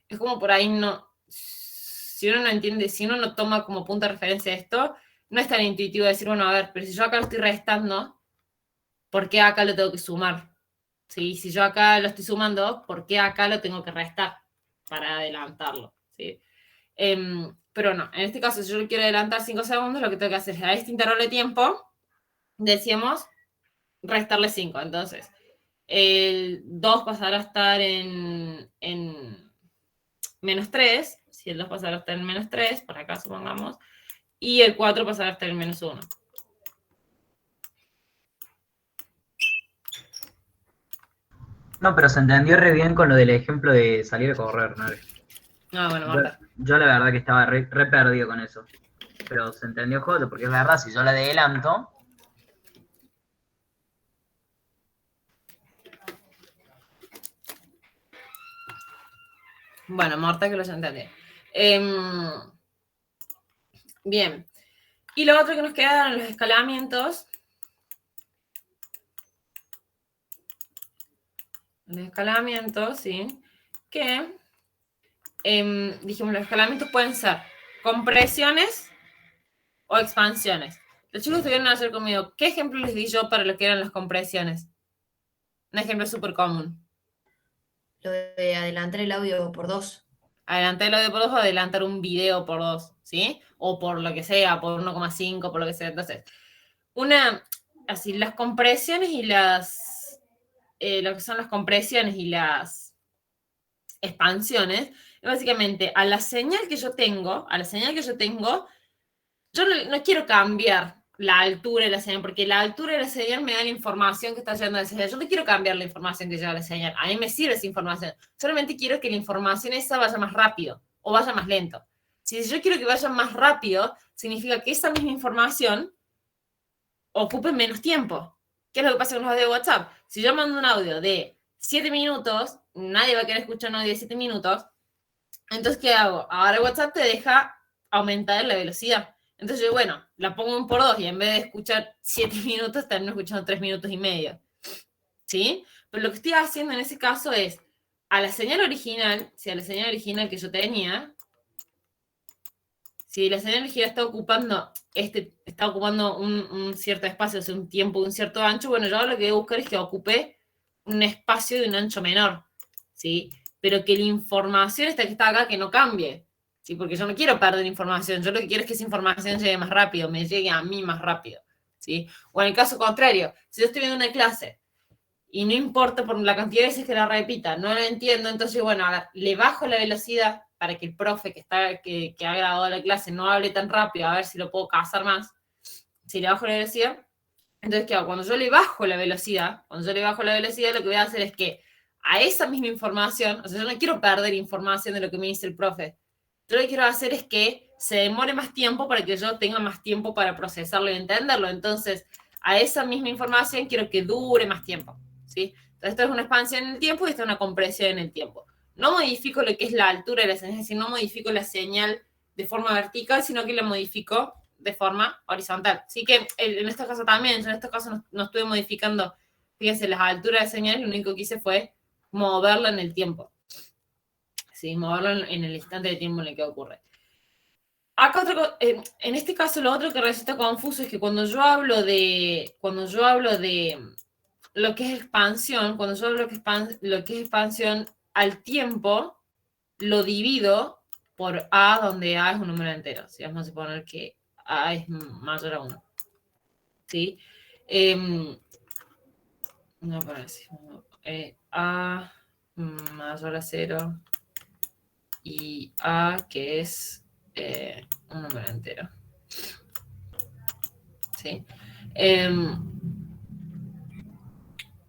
es como por ahí no, si uno no entiende, si uno no toma como punto de referencia esto, no es tan intuitivo decir, bueno, a ver, pero si yo acá lo estoy restando, ¿por qué acá lo tengo que sumar? ¿sí? Si yo acá lo estoy sumando, ¿por qué acá lo tengo que restar para adelantarlo? ¿Sí? Pero no, en este caso, si yo lo quiero adelantar 5 segundos, lo que tengo que hacer es a este intervalo de tiempo, decíamos, restarle 5. Entonces, el 2 pasará a estar en -3, si el 2 pasará a estar en -3, por acá supongamos, y el 4 pasará a estar en -1. No, pero se entendió re bien con lo del ejemplo de salir a correr, ¿no? Bueno, Marta. Yo la verdad que estaba re perdido con eso. Pero se entendió joder, porque es verdad, si yo la adelanto. Bueno, Marta que lo entendí. Bien. Y lo otro que nos queda eran los escalamientos. Los escalamientos, sí. Que, dijimos, los escalamientos pueden ser compresiones o expansiones. Los chicos tuvieron que hacer conmigo. ¿Qué ejemplo les di yo para lo que eran las compresiones? Un ejemplo súper común. Lo de adelantar el audio por 2. Adelantar el audio por 2 o adelantar un video por 2, ¿sí? O por lo que sea, por 1,5, por lo que sea. Entonces, así, las compresiones y lo que son las compresiones y las expansiones, básicamente a la señal que yo tengo, yo no quiero cambiar la altura de la señal, porque la altura de la señal me da la información que está llegando a la señal. Yo no quiero cambiar la información que llega a la señal. A mí me sirve esa información. Solamente quiero que la información esa vaya más rápido o vaya más lento. Si yo quiero que vaya más rápido, significa que esa misma información ocupe menos tiempo. ¿Qué es lo que pasa con los audios de WhatsApp? Si yo mando un audio de 7 minutos, nadie va a querer escuchar un audio de 7 minutos. Entonces, ¿qué hago? Ahora WhatsApp te deja aumentar la velocidad. Entonces yo, bueno, la pongo en por 2 y en vez de escuchar 7 minutos, termino escuchando 3 minutos y medio. ¿Sí? Pero lo que estoy haciendo en ese caso es, a la señal original, si a la señal original que yo tenía, si la señal original está ocupando un cierto espacio, o sea, un tiempo, un cierto ancho, bueno, yo ahora lo que voy a buscar es que ocupe un espacio de un ancho menor, ¿sí? Pero que la información esta que está acá, que no cambie. ¿Sí? Porque yo no quiero perder información, yo lo que quiero es que esa información llegue más rápido, me llegue a mí más rápido, ¿sí? O en el caso contrario, si yo estoy viendo una clase y no importa por la cantidad de veces que la repita, no la entiendo, entonces, bueno, le bajo la velocidad para que el profe que ha grabado la clase no hable tan rápido, a ver si lo puedo cazar más. Si le bajo la velocidad, entonces, ¿qué hago? Cuando yo le bajo la velocidad, lo que voy a hacer es que a esa misma información, o sea, yo no quiero perder información de lo que me dice el profe, yo lo que quiero hacer es que se demore más tiempo para que yo tenga más tiempo para procesarlo y entenderlo. Entonces, a esa misma información quiero que dure más tiempo, ¿sí? Entonces, esto es una expansión en el tiempo y esto es una compresión en el tiempo. No modifico lo que es la altura de la señal, es decir, no modifico la señal de forma vertical, sino que la modifico de forma horizontal. Así que en este caso también, yo en este caso no estuve modificando, fíjense, las alturas de señal, lo único que hice fue moverla en el tiempo. ¿Sí? Moverlo en el instante de tiempo en el que ocurre. Acá en este caso lo otro que resulta confuso es que cuando yo hablo de lo que es expansión, cuando yo hablo lo que es expansión al tiempo, lo divido por A, donde A es un número entero. ¿Sí? Vamos a suponer que A es mayor a 1. ¿Sí? No parece. A mayor a 0 y A, que es un número entero. ¿Sí?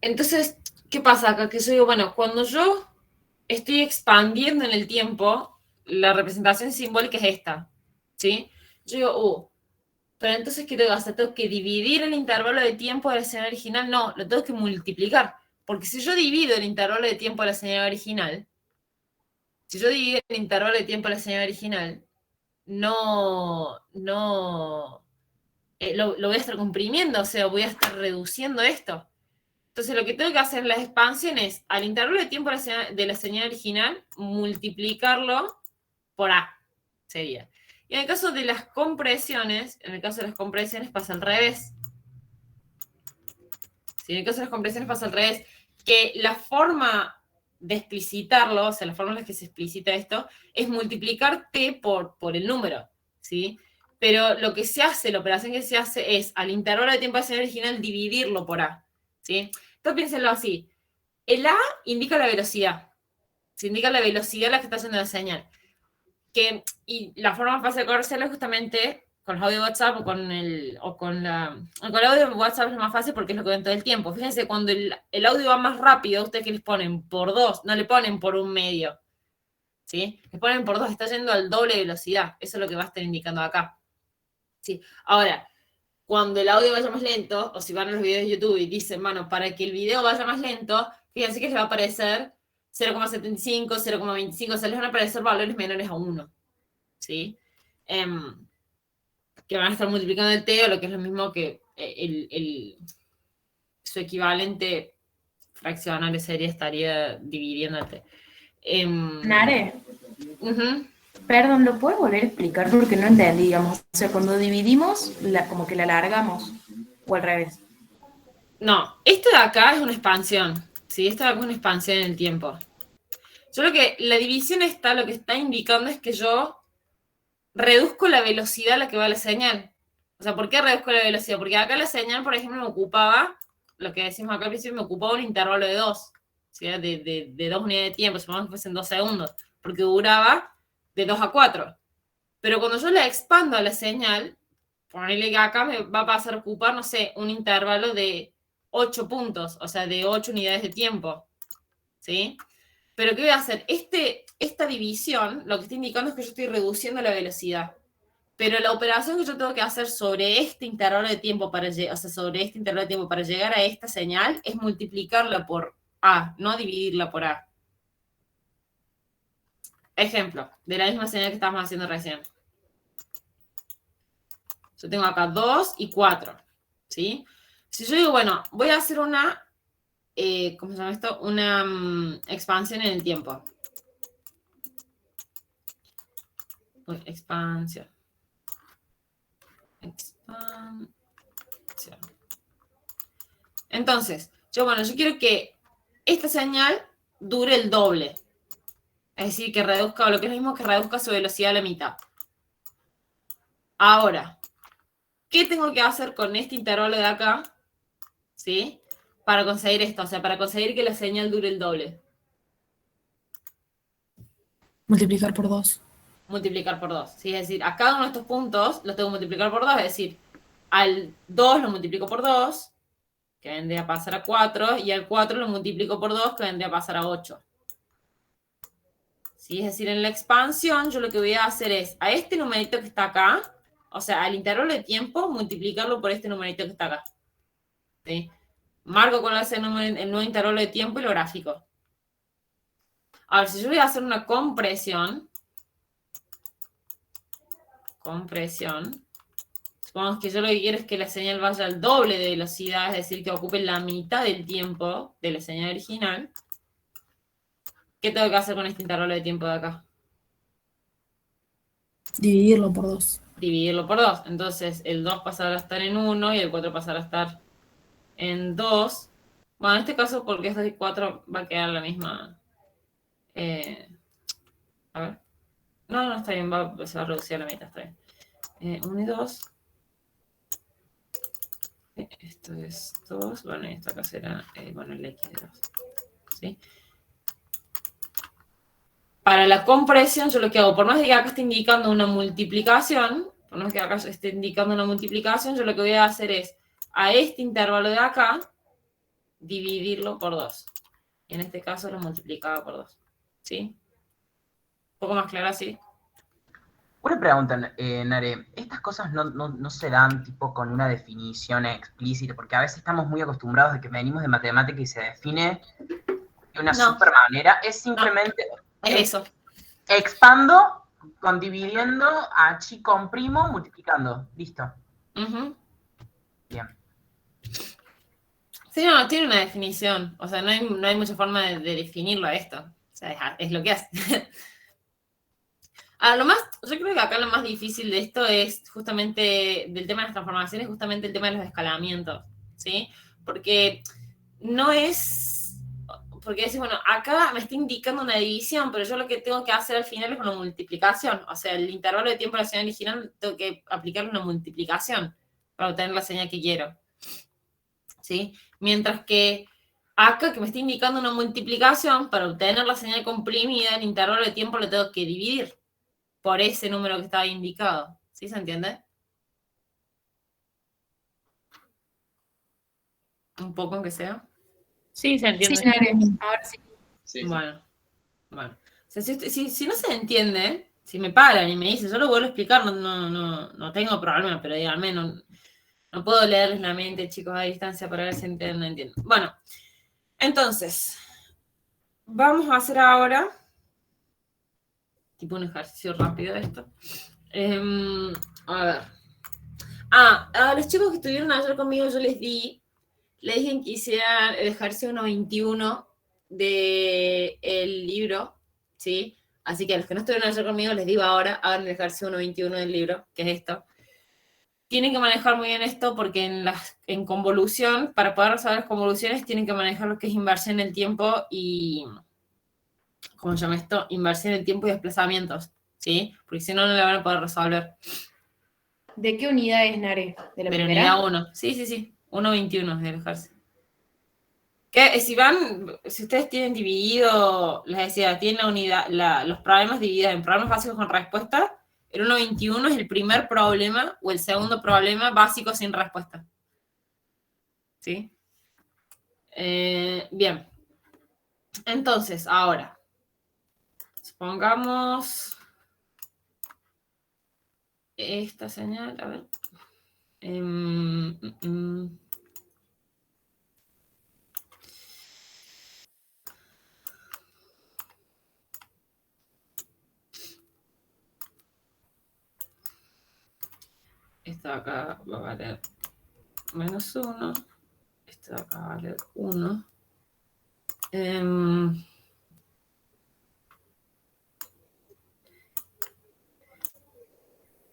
Entonces, ¿qué pasa acá? Que yo digo, bueno, cuando yo estoy expandiendo en el tiempo, la representación simbólica es esta, ¿sí? Yo digo, pero entonces, ¿qué tengo que hacer? ¿Tengo que dividir el intervalo de tiempo de la señal original? No, lo tengo que multiplicar. Porque si yo divido el intervalo de tiempo de la señal original, lo voy a estar comprimiendo, o sea, voy a estar reduciendo esto. Entonces, lo que tengo que hacer en las expansiones, al intervalo de tiempo de la señal original, multiplicarlo por A, sería. Y en el caso de las compresiones, pasa al revés. Sí, en el caso de las compresiones pasa al revés. que la forma de explicitarlo, o sea, la forma en la que se explicita esto, es multiplicar t por el número, ¿sí? Pero lo que se hace, la operación que se hace es, al intervalo de tiempo de señal original, dividirlo por a, ¿sí? Entonces piénsenlo así. El a indica la velocidad. Se indica la velocidad a la que está haciendo la señal. Y la forma más fácil de conocerlo es justamente con los audios de WhatsApp con el audio de WhatsApp es más fácil porque es lo que ven todo el tiempo. Fíjense, cuando el audio va más rápido, ustedes que les ponen por 2, no le ponen por 1/2, ¿sí? Les ponen por 2, está yendo al doble de velocidad. Eso es lo que va a estar indicando acá. ¿Sí? Ahora, cuando el audio vaya más lento, o si van a los videos de YouTube y dicen, bueno, para que el video vaya más lento, fíjense que les va a aparecer 0,75, 0,25, o sea, les van a aparecer valores menores a 1, ¿sí? Que van a estar multiplicando el t, o lo que es lo mismo que su equivalente fraccionario estaría dividiendo el t. Nare, Uh-huh. perdón, ¿lo puedes volver a explicar? Porque no entendí, digamos. O sea, cuando dividimos, como que la alargamos, o al revés. No, esto de acá es una expansión, ¿sí? Esto de acá es una expansión en el tiempo. Yo creo que la división esta, lo que está indicando es que yo reduzco la velocidad a la que va la señal. O sea, ¿por qué reduzco la velocidad? Porque acá la señal, por ejemplo, me ocupaba, lo que decimos acá al principio, me ocupaba un intervalo de 2, ¿sí? de 2 unidades de tiempo, supongamos que fuesen 2 segundos, porque duraba de 2 a 4. Pero cuando yo la expando a la señal, ponerle que acá me va a pasar a ocupar, no sé, un intervalo de 8 puntos, o sea, de 8 unidades de tiempo, ¿sí? Pero ¿qué voy a hacer? Esta división lo que está indicando es que yo estoy reduciendo la velocidad. Pero la operación que yo tengo que hacer sobre este intervalo de tiempo para llegar a esta señal es multiplicarla por a, no dividirla por a. Ejemplo, de la misma señal que estábamos haciendo recién. Yo tengo acá 2 y 4, ¿sí? Si yo digo, bueno, voy a hacer una, ¿cómo se llama esto? Una expansión en el tiempo. Expansión. Entonces, yo quiero que esta señal dure el doble. Es decir, que reduzca, o lo que es lo mismo, que reduzca su velocidad a la mitad. Ahora, ¿qué tengo que hacer con este intervalo de acá? ¿Sí? Para conseguir esto, o sea, para conseguir que la señal dure el doble. Multiplicar por 2. Multiplicar por 2. ¿Sí? Es decir, a cada uno de estos puntos los tengo que multiplicar por 2, es decir, al 2 lo multiplico por 2, que vendría a pasar a 4, y al 4 lo multiplico por 2, que vendría a pasar a 8. ¿Sí? Es decir, en la expansión yo lo que voy a hacer es, a este numerito que está acá, o sea, al intervalo de tiempo, multiplicarlo por este numerito que está acá. ¿Sí? Marco con el nuevo intervalo de tiempo y lo gráfico. A ver, si yo voy a hacer una compresión, supongamos que yo lo que quiero es que la señal vaya al doble de velocidad, es decir, que ocupe la mitad del tiempo de la señal original. ¿Qué tengo que hacer con este intervalo de tiempo de acá? Dividirlo por 2. Dividirlo por 2. Entonces, el 2 pasará a estar en 1 y el 4 pasará a estar en 2. Bueno, en este caso, porque es 2 y 4, va a quedar la misma. A ver. No, está bien, se va a reducir a la mitad, está bien. 1 y 2. Esto es 2. Bueno, y esta acá será, el X de 2. ¿Sí? Para la compresión, yo lo que hago, por más de que acá esté indicando una multiplicación, yo lo que voy a hacer es, a este intervalo de acá, dividirlo por 2. Y en este caso lo multiplicaba por 2. ¿Sí? Un poco más claro así. Una pregunta, Nare, ¿estas cosas no se dan tipo con una definición explícita? Porque a veces estamos muy acostumbrados de que venimos de matemática y se define de una super manera. Es simplemente... Es eso. Expando, condividiendo, h comprimo, multiplicando. Listo. Bien. Sí, no, tiene una definición. O sea, no hay mucha forma de definirlo a esto. O sea, es lo que hace. Yo creo que acá lo más difícil de esto es justamente, del tema de las transformaciones, justamente el tema de los escalamientos, ¿sí? Porque no es porque decís, bueno, acá me está indicando una división, pero yo lo que tengo que hacer al final es una multiplicación. O sea, el intervalo de tiempo de la señal original tengo que aplicarle una multiplicación para obtener la señal que quiero. ¿Sí? Mientras que acá que me está indicando una multiplicación, para obtener la señal comprimida, el intervalo de tiempo lo tengo que dividir por ese número que estaba indicado. ¿Sí se entiende? Un poco aunque sea. Sí, se entiende. Sí, Nare, ahora sí. Sí, sí. Bueno. O sea, si no se entiende, si me paran y me dicen, yo lo vuelvo a explicar, no tengo problema, pero díganme, no puedo leerles la mente, chicos, a distancia para ver si entienden, no entiendo. Bueno, entonces, vamos a hacer ahora, tipo un ejercicio rápido de esto. A ver. A los chicos que estuvieron ayer conmigo, yo les dije que hicieran el ejercicio 1.21 del libro, ¿sí? Así que a los que no estuvieron ayer conmigo, les digo ahora, hagan el ejercicio 1.21 del libro, que es esto. Tienen que manejar muy bien esto porque en convolución, para poder resolver las convoluciones, tienen que manejar lo que es inversión en el tiempo y, ¿cómo se llama esto? Inversión en el tiempo y desplazamientos, ¿sí? Porque si no, no la van a poder resolver. ¿De qué unidad es, Nare? ¿De la De la primera? unidad 1. Sí. 1.21 es del ejercicio. Que si ustedes tienen dividido, les decía, tienen la unidad, los problemas divididos en problemas básicos con respuesta, el 1.21 es el primer problema o el segundo problema básico sin respuesta. ¿Sí? Bien. Entonces, ahora, supongamos esta señal, a ver. Esto de acá va a valer -1. Esto de acá va a valer 1.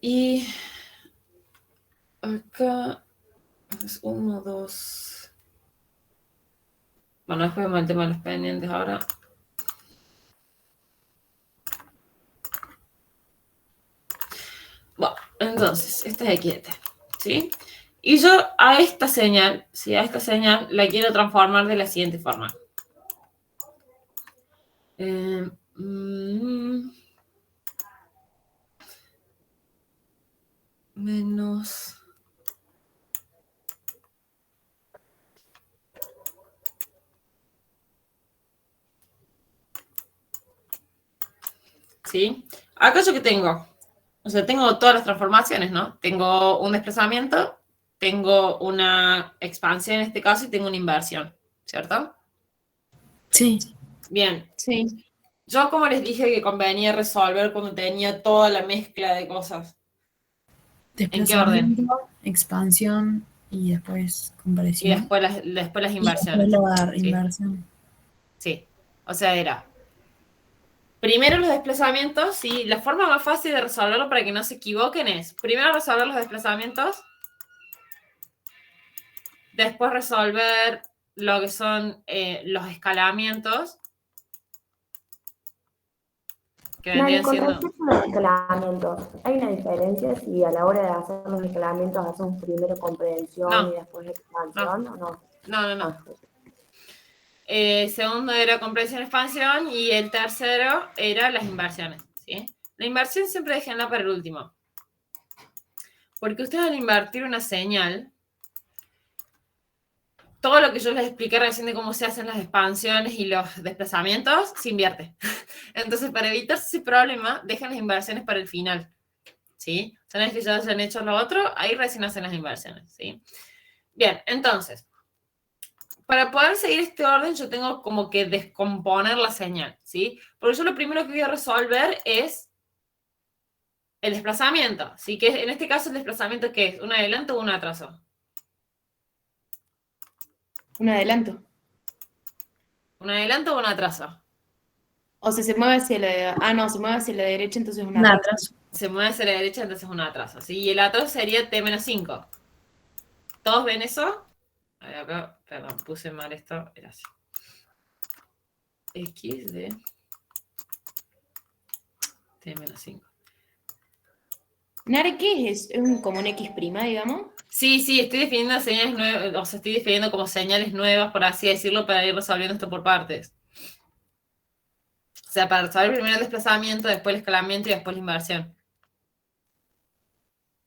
Y acá es 1, 2. Bueno, después vemos el tema de los pendientes ahora. Bueno, entonces, esta es XT, ¿sí? Y yo a esta señal, ¿sí? A esta señal la quiero transformar de la siguiente forma. Menos... ¿Sí? Acá yo que tengo, o sea, tengo todas las transformaciones, ¿no? Tengo un desplazamiento, tengo una expansión en este caso y tengo una inversión, ¿cierto? Sí. Bien. Sí. Yo como les dije que convenía resolver cuando tenía toda la mezcla de cosas. ¿En qué orden? Desplazamiento, expansión y después Y compresión. después las Y después inversiones. la Sí. inversión. Sí. O sea, era primero los desplazamientos, sí. La forma más fácil de resolverlo para que no se equivoquen es primero resolver los desplazamientos, después resolver lo que son los escalamientos, que Nari, vendrían con siendo... respecto a los escalamientos, ¿hay una diferencia si a la hora de hacer los escalamientos hacemos primero comprensión No. y después expansión o no? No. Segundo era comprensión expansión y el tercero era las inversiones, ¿sí? La inversión siempre déjenla para el último. Porque ustedes al invertir una señal, todo lo que yo les expliqué recién de cómo se hacen las expansiones y los desplazamientos, se invierte. Entonces, para evitar ese problema, dejen las inversiones para el final, ¿sí? Una vez que ya hayan hecho lo otro, ahí recién hacen las inversiones, ¿sí? Bien, entonces, para poder seguir este orden, yo tengo como que descomponer la señal, ¿sí? Porque yo lo primero que voy a resolver es el desplazamiento, ¿sí? Que en este caso el desplazamiento, ¿qué es? ¿Un adelanto o un atraso? Un adelanto. ¿Un adelanto o un atraso? O sea, se mueve hacia la... Ah, no, se mueve hacia la derecha, entonces es un Un atraso. atraso. Se mueve hacia la derecha, entonces es un atraso, ¿sí? Y el atraso sería T-5. ¿Todos ven eso? A ver, acá, perdón, puse mal esto, era así. X de T menos 5. Nare, ¿qué es? Como un X', digamos? Sí, estoy definiendo señales nuevas, o sea, estoy definiendo como señales nuevas, por así decirlo, para ir resolviendo esto por partes. O sea, para resolver primero el desplazamiento, después el escalamiento y después la inversión.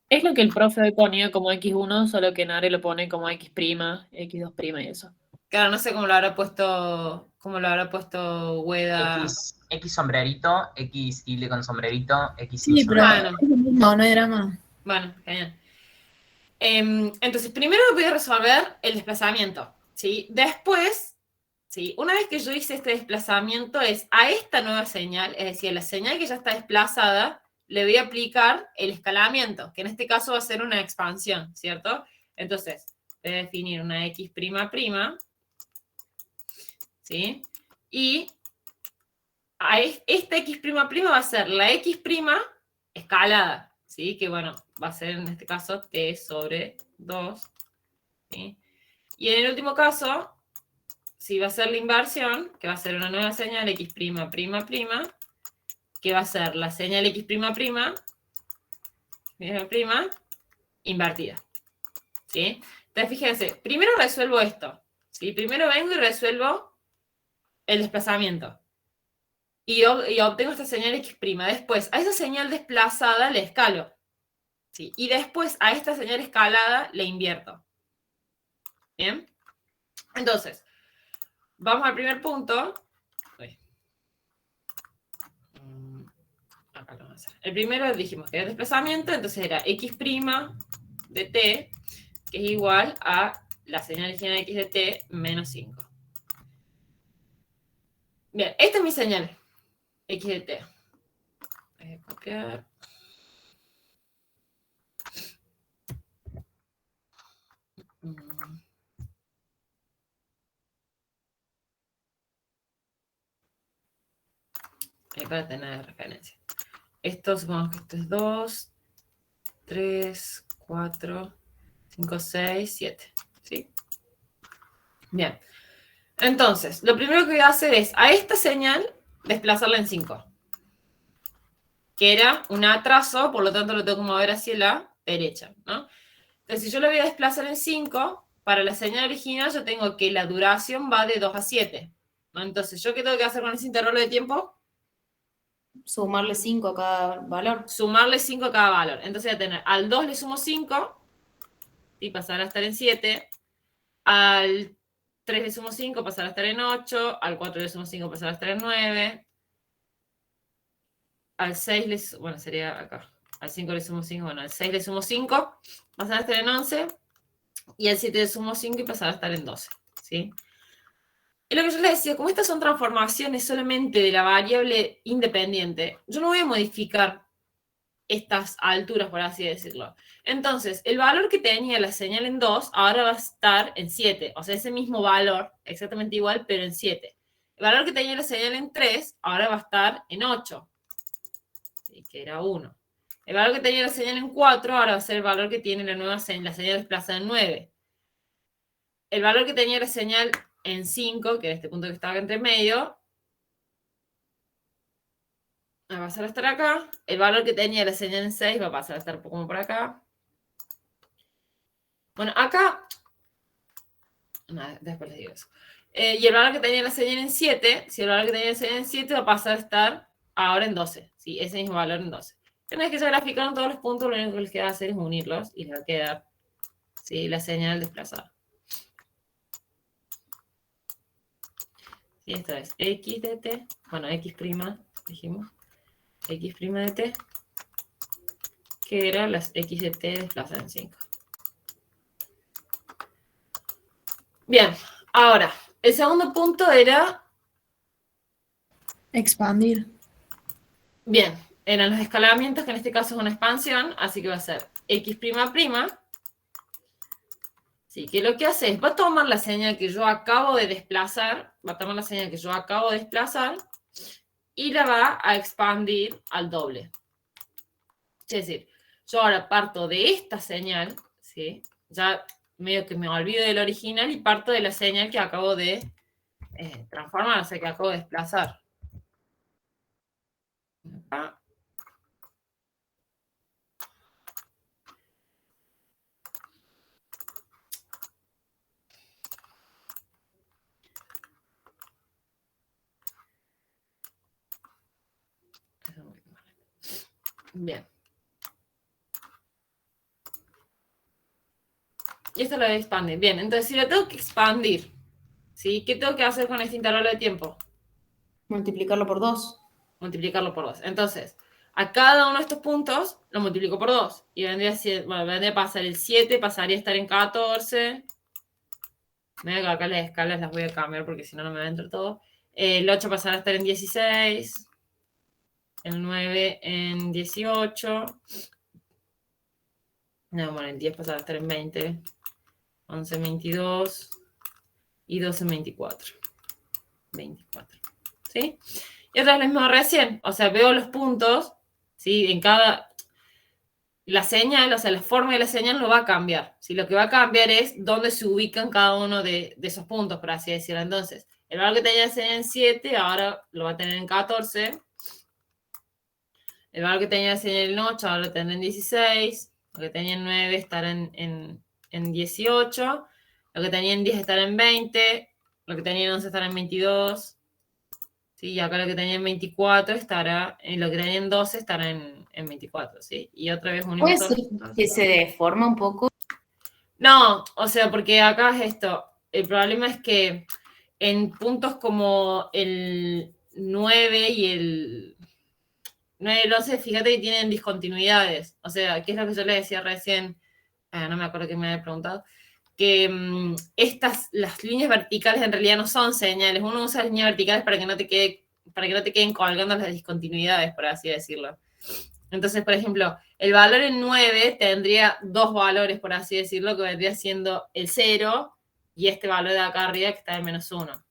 Es lo que el profe hoy ponía como X1, solo que Nare lo pone como X', X2' y eso. Claro, no sé cómo lo habrá puesto Weda. X sombrerito, X tilde con sombrerito, X sin Sí, pero sombrerito. no hay drama. Bueno, genial. Entonces, primero voy a resolver el desplazamiento, ¿sí? Después, ¿sí? Una vez que yo hice este desplazamiento, es a esta nueva señal, es decir, a la señal que ya está desplazada, le voy a aplicar el escalamiento, que en este caso va a ser una expansión, ¿cierto? Entonces, voy a definir una X'', ¿sí? Y a esta X'' va a ser la X' escalada, ¿sí? Que bueno, va a ser en este caso T sobre 2, ¿sí? Y en el último caso, sí va a ser la inversión, que va a ser una nueva señal X'', que va a ser la señal X'', invertida, ¿sí? Entonces, fíjense, primero resuelvo esto, ¿sí? Primero vengo y resuelvo el desplazamiento. Y obtengo esta señal X'. Después, a esa señal desplazada le escalo, ¿sí? Y después, a esta señal escalada le invierto. ¿Bien? Entonces, vamos al primer punto. Acá lo vamos a hacer. El primero dijimos que era desplazamiento, entonces era X' de T, que es igual a la señal original X de T menos 5. Bien, esta es mi señal X de T. Voy a copiar. Ahí para tener referencia. Esto, supongamos que esto es 2, 3, 4, 5, 6, 7. ¿Sí? Bien. Entonces, lo primero que voy a hacer es a esta señal desplazarla en 5. Que era un atraso, por lo tanto lo tengo que mover hacia la derecha, ¿no? Entonces, si yo lo voy a desplazar en 5, para la señal original yo tengo que la duración va de 2 a 7. ¿No? Entonces, ¿yo qué tengo que hacer con ese intervalo de tiempo? Sumarle 5 a cada valor. Sumarle 5 a cada valor. Entonces voy a tener, al 2 le sumo 5 y pasará a estar en 7. Al 3 le sumo 5, pasará a estar en 8. Al 4 le sumo 5, pasará a estar en 9. Al 6 le sumo, bueno, sería acá. Al 5 le sumo 5, bueno, al 6 le sumo 5, pasará a estar en 11. Y al 7 le sumo 5 y pasará a estar en 12. ¿Sí? Y lo que yo les decía, como estas son transformaciones solamente de la variable independiente, yo no voy a modificar estas alturas, por así decirlo. Entonces, el valor que tenía la señal en 2, ahora va a estar en 7. O sea, ese mismo valor, exactamente igual, pero en 7. El valor que tenía la señal en 3, ahora va a estar en 8. ¿Sí? Que era 1. El valor que tenía la señal en 4, ahora va a ser el valor que tiene la señal desplazada en 9. El valor que tenía la señal en 5, que era este punto que estaba acá entre medio, va a pasar a estar acá. El valor que tenía la señal en 6 va a pasar a estar como por acá. Bueno, acá... Nada, después les digo eso. Y el valor que tenía la señal en 7, si el valor que tenía la señal en 7 va a pasar a estar ahora en 12. ¿Sí? Ese mismo valor en 12. Una vez que ya graficaron todos los puntos, lo único que les queda hacer es unirlos y les va a quedar, ¿sí?, la señal desplazada. Y esto es X de T, bueno, X', dijimos, X' de T, que era las X de T desplazadas en 5. Bien, ahora, el segundo punto era... Expandir. Bien, eran los escalamientos, que en este caso es una expansión, así que va a ser X''. Sí, que lo que hace es, va a tomar la señal que yo acabo de desplazar, y la va a expandir al doble. Es decir, yo ahora parto de esta señal, ¿sí? Ya medio que me olvido del original y parto de la señal que acabo de transformar, o sea que acabo de desplazar. Acá. Bien. Y esto lo voy a expandir. Bien, entonces si lo tengo que expandir, ¿sí? ¿Qué tengo que hacer con este intervalo de tiempo? Multiplicarlo por 2. Multiplicarlo por 2. Entonces, a cada uno de estos puntos lo multiplico por 2. Y vendría a pasar el 7, pasaría a estar en 14. Me voy a acá las escalas las voy a cambiar porque si no, no me va a entrar todo. El 8 pasará a estar en 16. El 9 en 18. No, bueno, el 10 pasará a estar en 20. 11 en 22. Y 12 en 24. 24. ¿Sí? Y otra vez lo mismo recién. O sea, veo los puntos, ¿sí? En cada... La señal, o sea, la forma de la señal no va a cambiar. ¿Sí? Lo que va a cambiar es dónde se ubican cada uno de esos puntos, por así decirlo. Entonces, el valor que tenía en 7, ahora lo va a tener en 14. El valor que tenía en 8, ahora lo tendrá en 16. Lo que tenía en 9 estará en 18. Lo que tenía en 10 estará en 20. Lo que tenía en 11 estará en 22. ¿Sí? Y acá lo que tenía en 24 estará, lo que tenía en 12 estará en 24, ¿sí? Y otra vez unimos ¿Puede todos ser los puntos. que se deforma un poco? No, o sea, porque acá es esto. El problema es que en puntos como el 9 y el 9 y el 11, fíjate que tienen discontinuidades. O sea, ¿qué es lo que yo le decía recién? No me acuerdo que me había preguntado. Que las líneas verticales en realidad no son señales. Uno usa las líneas verticales para que no te queden colgando las discontinuidades, por así decirlo. Entonces, por ejemplo, el valor en 9 tendría dos valores, por así decirlo, que vendría siendo el 0 y este valor de acá arriba que está en -1.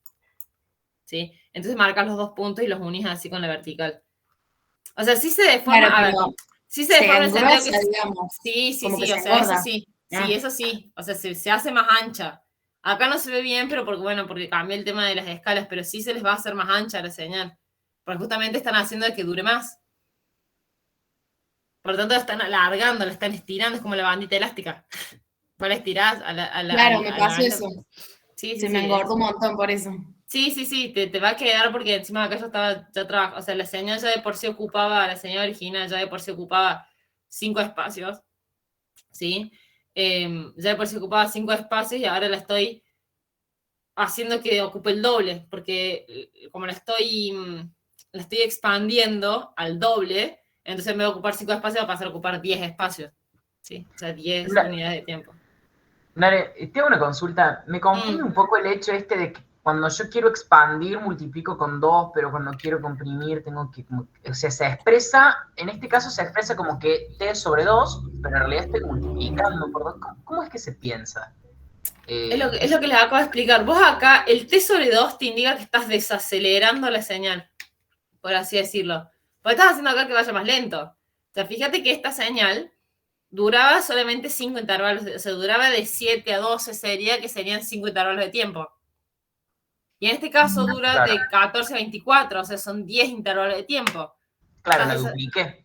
¿Sí? Entonces marcas los dos puntos y los unís así con la vertical. O sea, sí se deforma. Claro, a ver, sí se deforma en el sentido que digamos. sí, como que o se sea, eso engorda. sí. Ah. Sí, eso sí. O sea, se hace más ancha. Acá no se ve bien, pero porque cambié el tema de las escalas, pero sí se les va a hacer más ancha la señal. Porque justamente están haciendo de que dure más. Por lo tanto, la están alargando, la están estirando, es como la bandita elástica. Vos la estirás a la Claro, me pasó eso. Sí, Se me engordó un montón por eso. Sí, te va a quedar porque encima acá yo estaba, ya trabajando, o sea, la señal ya de por sí ocupaba, la señal original ya de por sí ocupaba 5 espacios, ¿sí? Ya de por sí ocupaba 5 espacios y ahora la estoy haciendo que ocupe el doble, porque como la estoy expandiendo al doble, entonces me va a ocupar 5 espacios, va a pasar a ocupar 10 espacios, ¿sí? O sea, 10 unidades de tiempo. Nare, tengo una consulta. Me confunde un poco el hecho de que cuando yo quiero expandir multiplico con 2, pero cuando quiero comprimir tengo que, o sea, se expresa, en este caso se expresa como que t sobre 2, pero en realidad estoy multiplicando por 2. ¿Cómo es que se piensa? Es lo que les acabo de explicar. Vos acá, el t sobre 2 te indica que estás desacelerando la señal, por así decirlo. Porque estás haciendo acá que vaya más lento. O sea, fíjate que esta señal duraba solamente 5 intervalos, o sea, duraba de 7 a 12 que serían 5 intervalos de tiempo. Y en este caso dura de 14 a 24, o sea, son 10 intervalos de tiempo. Claro, la dupliqué.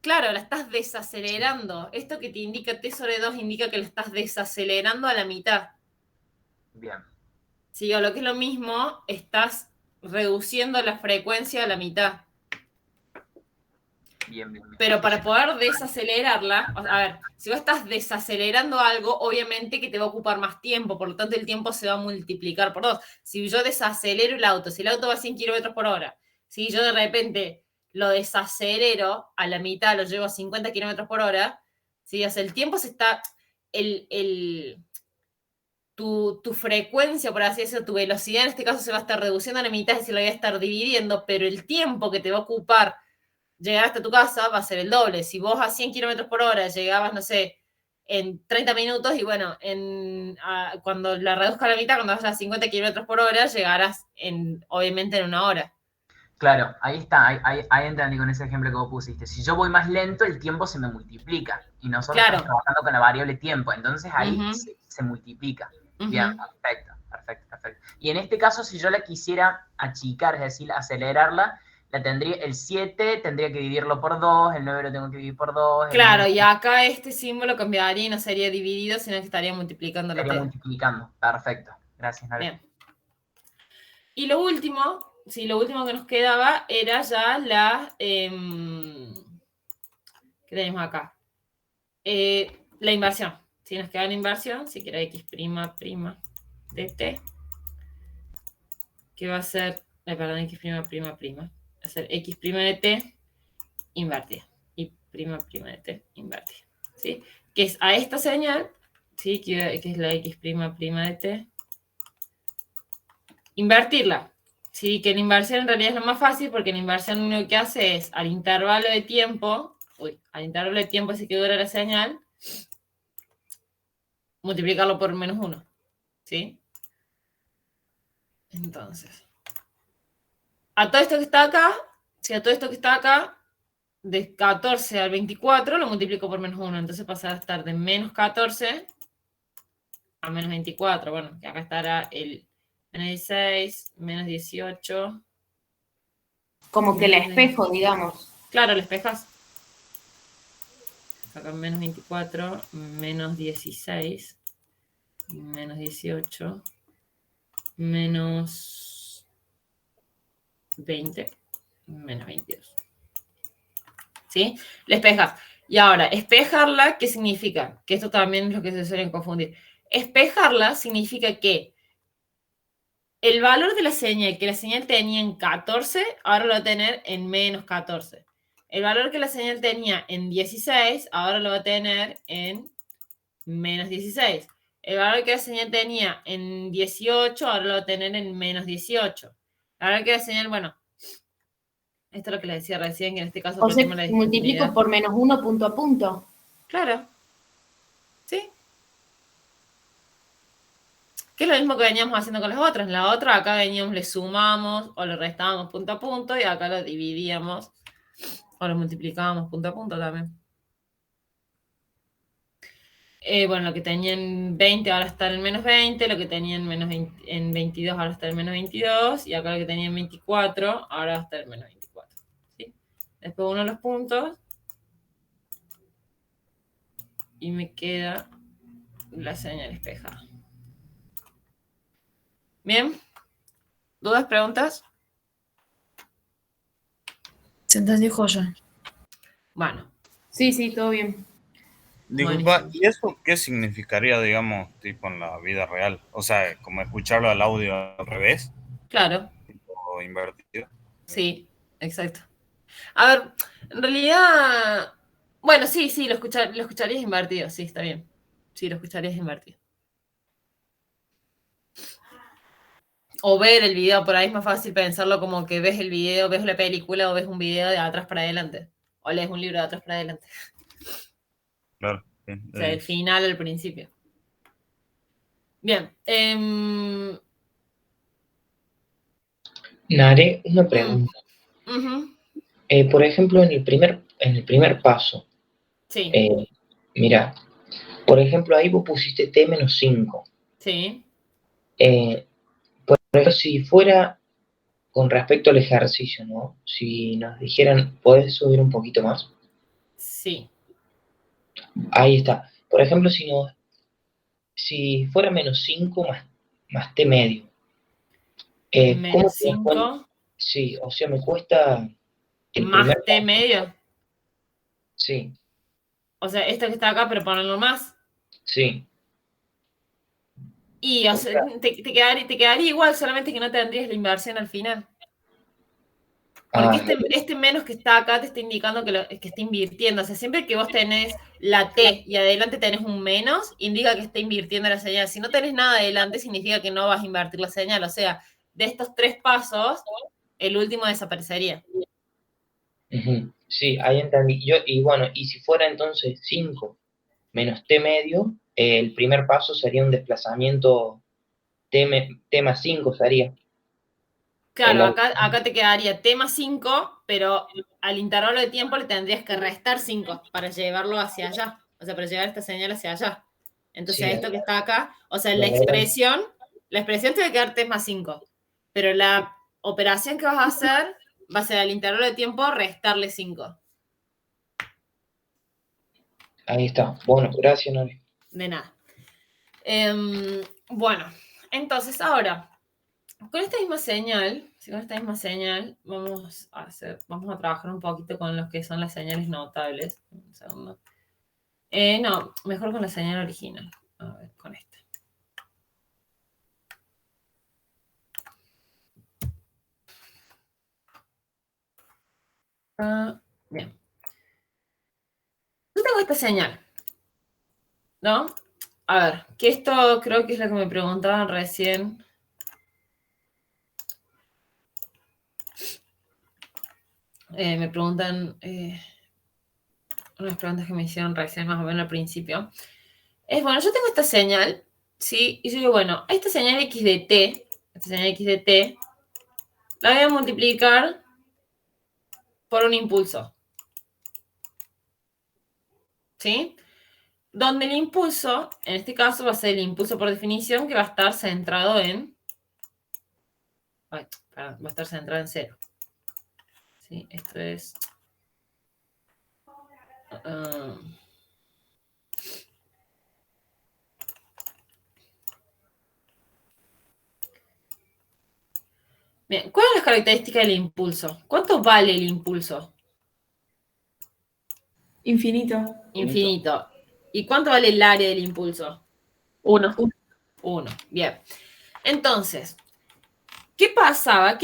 Claro, la estás desacelerando. Esto que te indica t sobre 2 indica que la estás desacelerando a la mitad. Bien. Sí, o lo que es lo mismo, estás reduciendo la frecuencia a la mitad. Bien. Pero para poder desacelerarla, a ver, si vos estás desacelerando algo, obviamente que te va a ocupar más tiempo, por lo tanto el tiempo se va a multiplicar por 2. Si yo desacelero el auto, si el auto va a 100 kilómetros por hora, si yo de repente lo desacelero a la mitad, lo llevo a 50 kilómetros por hora, ¿sí? O sea, el tiempo se está... Tu frecuencia, por así decirlo, tu velocidad en este caso se va a estar reduciendo a la mitad, es decir, la voy a estar dividiendo, pero el tiempo que te va a ocupar llegar hasta tu casa va a ser el doble. Si vos a 100 kilómetros por hora llegabas, no sé, en 30 minutos, y bueno, cuando la reduzca a la mitad, cuando vayas a 50 kilómetros por hora, llegarás obviamente en 1 hora. Claro, ahí está, ahí entendí con ese ejemplo que vos pusiste. Si yo voy más lento, el tiempo se me multiplica. Y nosotros estamos trabajando con la variable tiempo, entonces ahí se multiplica. Bien, perfecto. Perfecto. Y en este caso, si yo la quisiera achicar, es decir, acelerarla, la tendría, el 7 tendría que dividirlo por 2, el 9 lo tengo que dividir por 2. Claro, y acá este símbolo cambiaría y no sería dividido, sino que estaría multiplicando la Estaría T. multiplicando. Perfecto. Gracias, Nare. Bien. Y lo último que nos quedaba era ya la... ¿qué tenemos acá? La inversión. Si nos queda la inversión, si quiero x' de t, que va a ser, perdón, x', va a ser x' de t invertida. Y prima de t invertida. ¿Sí? Que es a esta señal, ¿sí? Que es la x' de t, invertirla. Sí, que la inversión en realidad es lo más fácil porque la inversión lo único que hace es al intervalo de tiempo ese que dura la señal, multiplicarlo por -1. ¿Sí? Entonces, a todo esto que está acá, de 14 al 24 lo multiplico por -1. Entonces pasará a estar de -14 a -24. Bueno, que acá estará el -16, -18. Como que la espejo, digamos. Claro, le espejas. Acá -24, -16, -18, -20, -22. ¿Sí? Le espejas. Y ahora, espejarla, ¿qué significa? Que esto también es lo que se suelen confundir. Espejarla significa que el valor de la señal que la señal tenía en 14, ahora lo va a tener en -14. El valor que la señal tenía en 16, ahora lo va a tener en -16. El valor que la señal tenía en 18, ahora lo va a tener en -18. El valor que la señal, bueno, esto es lo que les decía recién, que en este caso... O sea, multiplico por -1 punto a punto. Claro. ¿Sí? Que es lo mismo que veníamos haciendo con las otras. En la otra, acá veníamos, le sumamos o le restábamos punto a punto y acá lo dividíamos o lo multiplicábamos punto a punto también. Bueno, lo que tenía en 20 ahora está en -20, lo que tenía en 22 ahora está en -22 y acá lo que tenía en 24 ahora va a estar en -24. ¿Sí? Después uno de los puntos y me queda la señal espejada. Bien. ¿Dudas, preguntas? Se entendió joya. Bueno. Sí, todo bien. Disculpa, ¿y eso qué significaría, digamos, tipo en la vida real? O sea, como escucharlo al audio al revés. Claro. O invertido. Sí, exacto. A ver, en realidad, bueno, sí, lo escucharías invertido, sí, está bien. Sí, lo escucharías invertido. O ver el video, por ahí es más fácil pensarlo como que ves el video, ves la película o ves un video de atrás para adelante. O lees un libro de atrás para adelante. Claro. O sea, el final al principio. Bien. Nare, una pregunta. Por ejemplo, en el primer paso. Sí. Mira, por ejemplo, ahí vos pusiste T-5. Sí. Por ejemplo, si fuera con respecto al ejercicio, ¿no? Si nos dijeran, ¿podés subir un poquito más? Sí. Ahí está. Por ejemplo, si fuera -5 más T medio. ¿Cómo -5. Sí, o sea, me cuesta el más primer T paso. medio. Sí. O sea, esto que está acá, pero ponerlo más. Sí. Y o sea, te quedaría igual, solamente que no tendrías la inversión al final. Porque este menos que está acá te está indicando que está invirtiendo. O sea, siempre que vos tenés la T y adelante tenés un menos, indica que está invirtiendo la señal. Si no tenés nada adelante, significa que no vas a invertir la señal. O sea, de estos 3 pasos, el último desaparecería. Sí, ahí entendí. Y bueno, y si fuera entonces 5 menos T medio, el primer paso sería un desplazamiento T más 5 sería. Claro, acá te quedaría T más 5, pero al intervalo de tiempo le tendrías que restar 5 para llevarlo hacia allá. O sea, para llevar esta señal hacia allá. Entonces, Sí, esto que está acá, o sea, la expresión La expresión te va a quedar t más 5, pero la operación que vas a hacer va a ser al intervalo de tiempo restarle 5. Ahí está. Bueno, gracias, Nore. De nada. Bueno, entonces ahora, con esta misma señal, vamos a trabajar un poquito con lo que son las señales notables. Un segundo. No, mejor con la señal original. A ver, con esta. Bien. Yo tengo esta señal, ¿no? A ver, que esto creo que es lo que me preguntaban recién. Me preguntan unas preguntas que me hicieron recién más o menos al principio. Bueno, yo tengo esta señal, ¿sí? Y yo digo, bueno, esta señal x de t, la voy a multiplicar por un impulso. ¿Sí? Donde el impulso, en este caso, va a ser el impulso por definición que va a estar centrado en... va a estar centrado en 0. ¿Sí? Esto es... Bien, ¿cuál es la característica del impulso? ¿Cuánto vale el impulso? Infinito. Infinito. ¿Y cuánto vale el área del impulso? 1. 1. Bien. Entonces, ¿qué pasa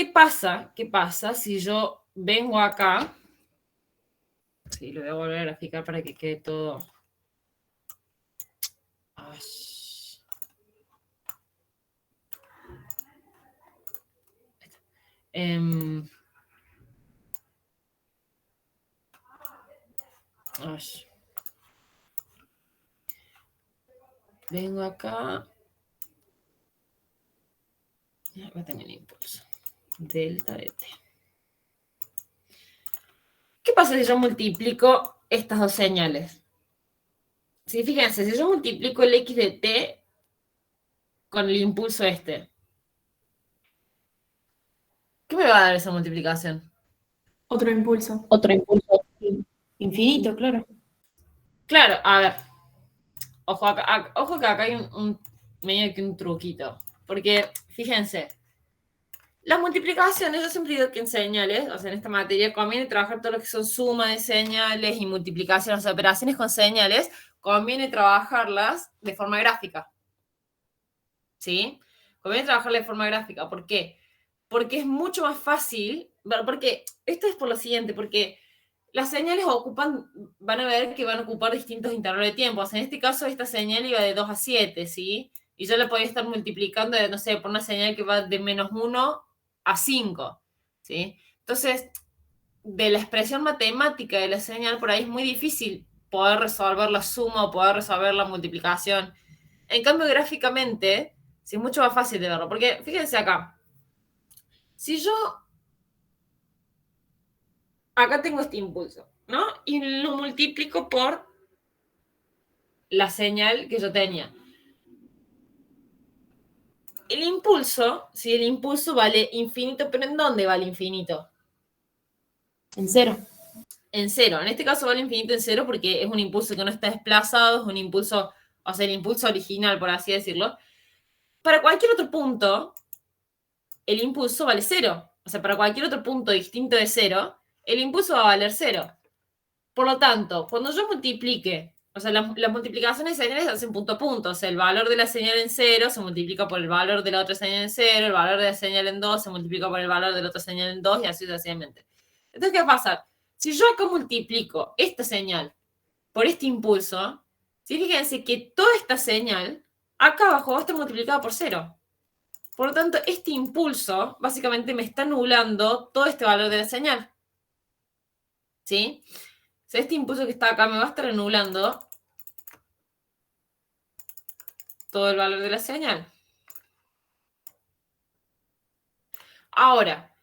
si yo vengo acá? Sí, lo voy a volver a graficar para que quede todo... Ay. Vengo acá. Acá tengo el impulso. Delta de t. ¿Qué pasa si yo multiplico estas dos señales? Sí, fíjense, si yo multiplico el x de t con el impulso este, ¿qué me va a dar esa multiplicación? Otro impulso. Otro impulso. Infinito, claro. Claro, a ver. Ojo que acá hay un medio que un truquito. Porque, fíjense, las multiplicaciones, yo siempre digo que en señales, o sea, en esta materia, conviene trabajar todo lo que son suma de señales y multiplicaciones, o sea, operaciones con señales, conviene trabajarlas de forma gráfica. ¿Sí? Conviene trabajarlas de forma gráfica. ¿Por qué? Porque es mucho más fácil, porque esto es por lo siguiente, porque las señales van a ver que van a ocupar distintos intervalos de tiempo. O sea, en este caso, esta señal iba de 2 a 7, ¿sí? Y yo la podía estar multiplicando, no sé, por una señal que va de menos 1 a 5, ¿sí? Entonces, de la expresión matemática de la señal, por ahí es muy difícil poder resolver la suma o poder resolver la multiplicación. En cambio, gráficamente, sí es mucho más fácil de verlo. Porque, fíjense acá, si yo acá tengo este impulso, ¿no? Y lo multiplico por la señal que yo tenía. El impulso, si el impulso vale infinito, ¿pero en dónde vale infinito? En 0. En 0. En este caso vale infinito en 0 porque es un impulso que no está desplazado, es un impulso, o sea, el impulso original, por así decirlo. Para cualquier otro punto, el impulso vale 0. O sea, para cualquier otro punto distinto de 0, el impulso va a valer 0. Por lo tanto, cuando yo multiplique, o sea, las multiplicaciones de señales se hacen punto a punto. O sea, el valor de la señal en 0 se multiplica por el valor de la otra señal en 0, el valor de la señal en 2 se multiplica por el valor de la otra señal en 2 y así sucesivamente. Entonces, ¿qué va a pasar? Si yo acá multiplico esta señal por este impulso, ¿sí? Fíjense que toda esta señal acá abajo va a estar multiplicada por 0. Por lo tanto, este impulso básicamente me está anulando todo este valor de la señal. ¿Sí? O sea, este impulso que está acá me va a estar anulando todo el valor de la señal. Ahora,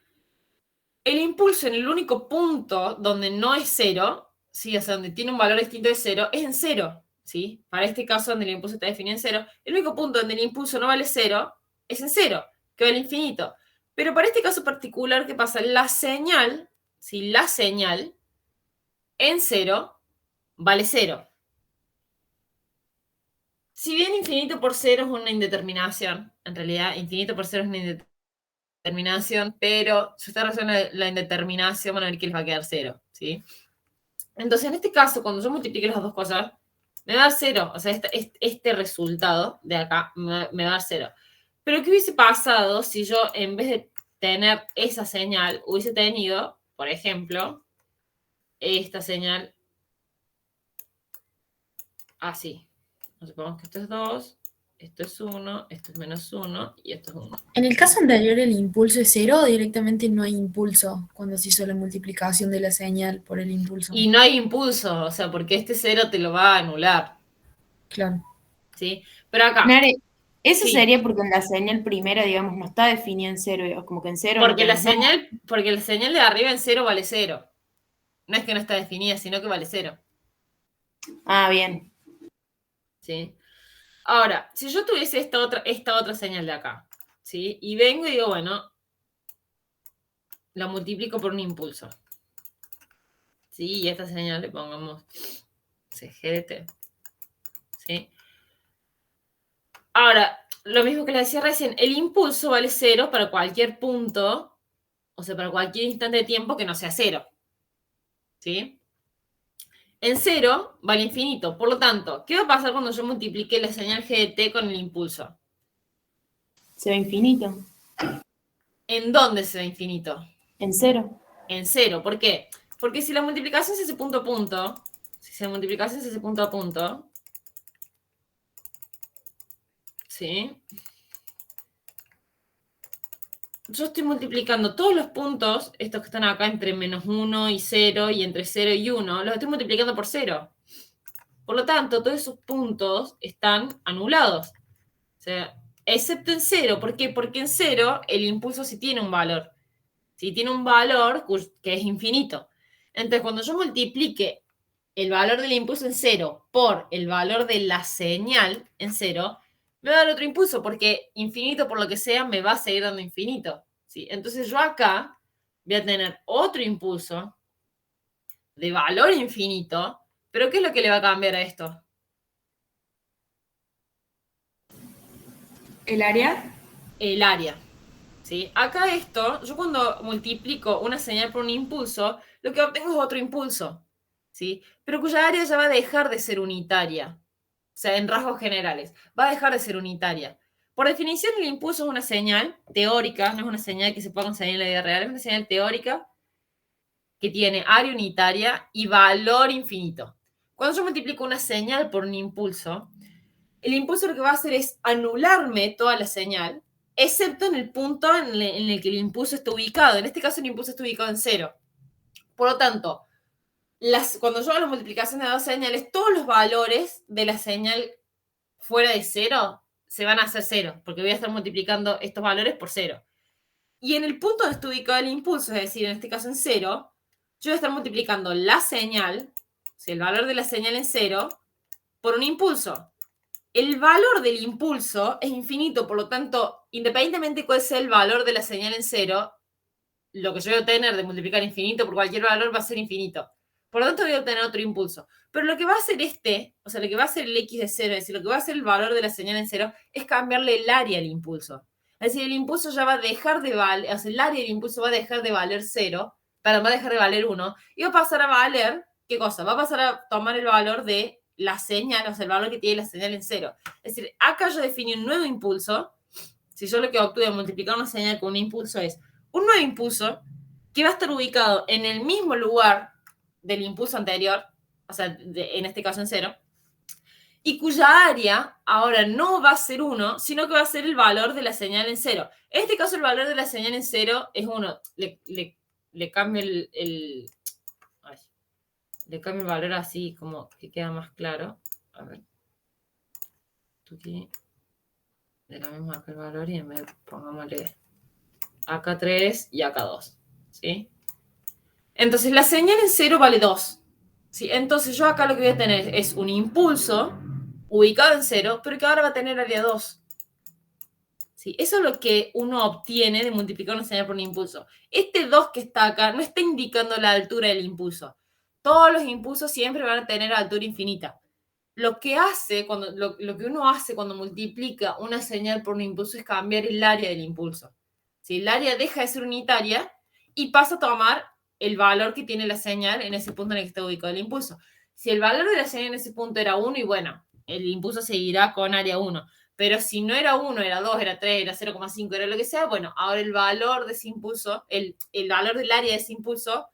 el impulso en el único punto donde no es 0, ¿sí? O sea, donde tiene un valor distinto de 0, es en 0. ¿Sí? Para este caso, donde el impulso está definido en 0, el único punto donde el impulso no vale 0 es en 0, que va al infinito. Pero para este caso particular, ¿qué pasa? La señal, si la señal en 0 vale 0. Si bien infinito por 0 es una indeterminación, en realidad infinito por 0 es una indeterminación, pero si ustedes resuelven la indeterminación, van a ver que les va a quedar 0, ¿sí? Entonces, en este caso, cuando yo multiplique las dos cosas, me va a dar 0. O sea, este resultado de acá me va a dar 0. Pero, ¿qué hubiese pasado si yo, en vez de tener esa señal, hubiese tenido, por ejemplo, esta señal así? Supongamos que esto es 2, esto es 1, esto es menos 1 y esto es 1. En el caso anterior, ¿el impulso es 0 o directamente no hay impulso cuando se hizo la multiplicación de la señal por el impulso? Y no hay impulso, o sea, porque este 0 te lo va a anular. Claro. ¿Sí? Pero acá... Nare, eso sí. sería porque en la señal primera, digamos, no está definida en 0, como que en 0 Porque la señal de arriba en 0 vale 0. No es que no está definida, sino que vale 0. Ah, bien. ¿Sí? Ahora, si yo tuviese esta otra señal de acá, ¿sí? Y vengo y digo, bueno, la multiplico por un impulso. ¿Sí? Y esta señal le pongamos CGDT. ¿Sí? Ahora, lo mismo que les decía recién, el impulso vale 0 para cualquier punto, o sea, para cualquier instante de tiempo que no sea 0. ¿Sí? En 0 vale infinito. Por lo tanto, ¿qué va a pasar cuando yo multiplique la señal GDT con el impulso? Se va infinito. ¿En dónde se va infinito? En 0. En 0. ¿Por qué? Porque si la multiplicación se hace punto a punto, ¿sí? Yo estoy multiplicando todos los puntos, estos que están acá entre menos 1 y 0, y entre 0 y 1, los estoy multiplicando por 0. Por lo tanto, todos esos puntos están anulados. O sea, excepto en 0. ¿Por qué? Porque en 0 el impulso sí tiene un valor. Sí tiene un valor que es infinito. Entonces, cuando yo multiplique el valor del impulso en 0 por el valor de la señal en 0, me va a dar otro impulso, porque infinito, por lo que sea, me va a seguir dando infinito. ¿Sí? Entonces, yo acá voy a tener otro impulso de valor infinito, pero ¿qué es lo que le va a cambiar a esto? ¿El área? El área. ¿Sí? Acá esto, yo cuando multiplico una señal por un impulso, lo que obtengo es otro impulso, ¿sí? Pero cuya área ya va a dejar de ser unitaria. O sea, en rasgos generales, va a dejar de ser unitaria. Por definición, el impulso es una señal teórica, no es una señal que se pueda conseguir en la vida real, es una señal teórica que tiene área unitaria y valor infinito. Cuando yo multiplico una señal por un impulso, el impulso lo que va a hacer es anularme toda la señal, excepto en el punto en el que el impulso está ubicado. En este caso, el impulso está ubicado en 0. Por lo tanto, cuando yo hago la multiplicación de dos señales, todos los valores de la señal fuera de 0 se van a hacer 0, porque voy a estar multiplicando estos valores por 0. Y en el punto donde está ubicado el impulso, es decir, en este caso en 0, yo voy a estar multiplicando la señal, o sea, el valor de la señal en 0, por un impulso. El valor del impulso es infinito, por lo tanto, independientemente de cuál sea el valor de la señal en 0, lo que yo voy a obtener de multiplicar infinito por cualquier valor va a ser infinito. Por lo tanto, voy a obtener otro impulso. Pero lo que va a hacer o sea, lo que va a hacer el x de 0, es decir, lo que va a hacer el valor de la señal en 0, es cambiarle el área al impulso. Es decir, el impulso ya va a dejar de valer, o sea, el área del impulso va a dejar de valer 0, va a dejar de valer 1, y va a pasar a valer, ¿qué cosa? Va a pasar a tomar el valor de la señal, o sea, el valor que tiene la señal en 0. Es decir, acá yo definí un nuevo impulso. Si yo lo que obtuve de multiplicar una señal con un impulso es un nuevo impulso que va a estar ubicado en el mismo lugar del impulso anterior, o sea, en este caso en 0, y cuya área ahora no va a ser 1, sino que va a ser el valor de la señal en 0. En este caso, el valor de la señal en 0 es 1. Le cambio le cambio el valor así, como que queda más claro. A ver. Aquí. Le cambiamos acá el valor y en vez de pongámosle acá 3 y acá 2. ¿Sí? Entonces, la señal en 0 vale 2. ¿Sí? Entonces, yo acá lo que voy a tener es un impulso ubicado en 0, pero que ahora va a tener área 2. ¿sí? Eso es lo que uno obtiene de multiplicar una señal por un impulso. Este 2 que está acá no está indicando la altura del impulso. Todos los impulsos siempre van a tener altura infinita. Lo que uno hace cuando multiplica una señal por un impulso es cambiar el área del impulso. ¿Sí? El área deja de ser unitaria y pasa a tomar el valor que tiene la señal en ese punto en el que está ubicado el impulso. Si el valor de la señal en ese punto era 1, y bueno, el impulso seguirá con área 1. Pero si no era 1, era 2, era 3, era 0,5, era lo que sea, bueno, ahora el valor de ese impulso, el valor del área de ese impulso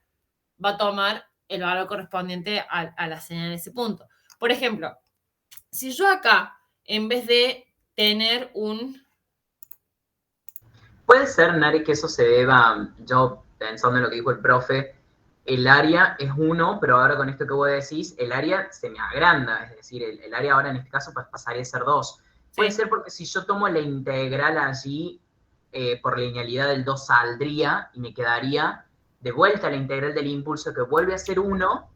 va a tomar el valor correspondiente a la señal en ese punto. Por ejemplo, si yo acá, en vez de tener un... Puede ser, Nari, que eso se deba, yo pensando en lo que dijo el profe, el área es 1, pero ahora con esto que vos decís, el área se me agranda, es decir, el área ahora en este caso pasaría a ser 2. Puede ser porque si yo tomo la integral allí, por linealidad del 2 saldría y me quedaría de vuelta la integral del impulso que vuelve a ser 1